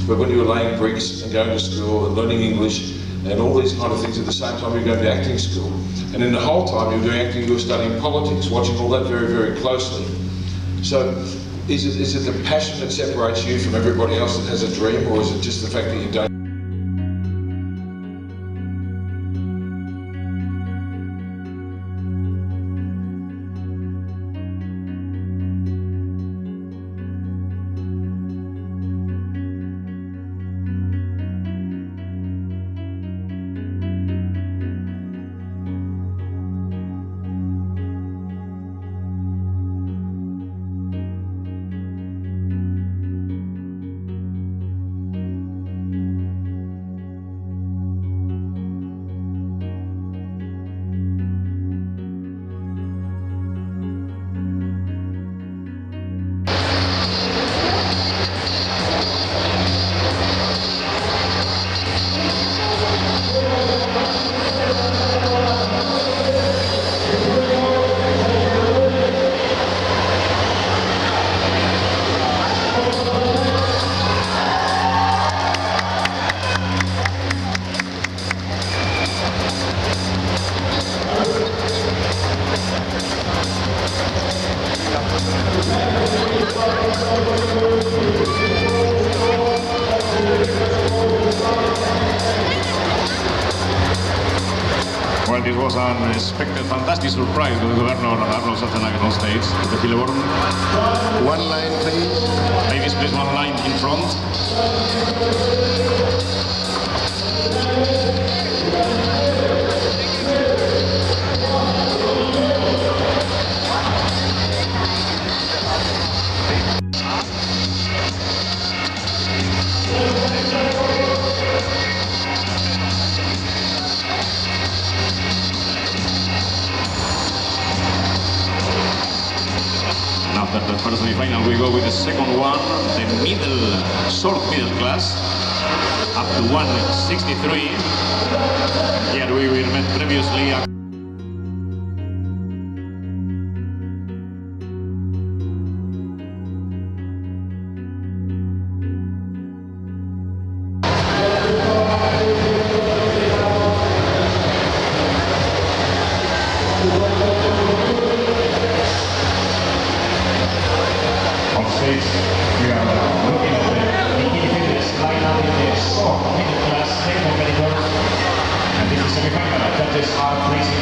But when you were laying bricks and going to school and learning English and all these kind of things at the same time, you're going to acting school. And in the whole time you were doing acting, you were studying politics, watching all that very, very closely. So is it the passion that separates you from everybody else that has a dream, or is it just the fact that you don't? Well, it was an unexpected, fantastic surprise with the governor Arnold Schwarzenegger on stage at the Billboard. One line, please. Ladies, please, one line in front. After the first semi-final, we go with the second one, the short middle class, up to 163. Here we were met previously. stage, we are looking at the bikini fitness line up in the short middle class male competitor. And this is semi-final. Judges are placing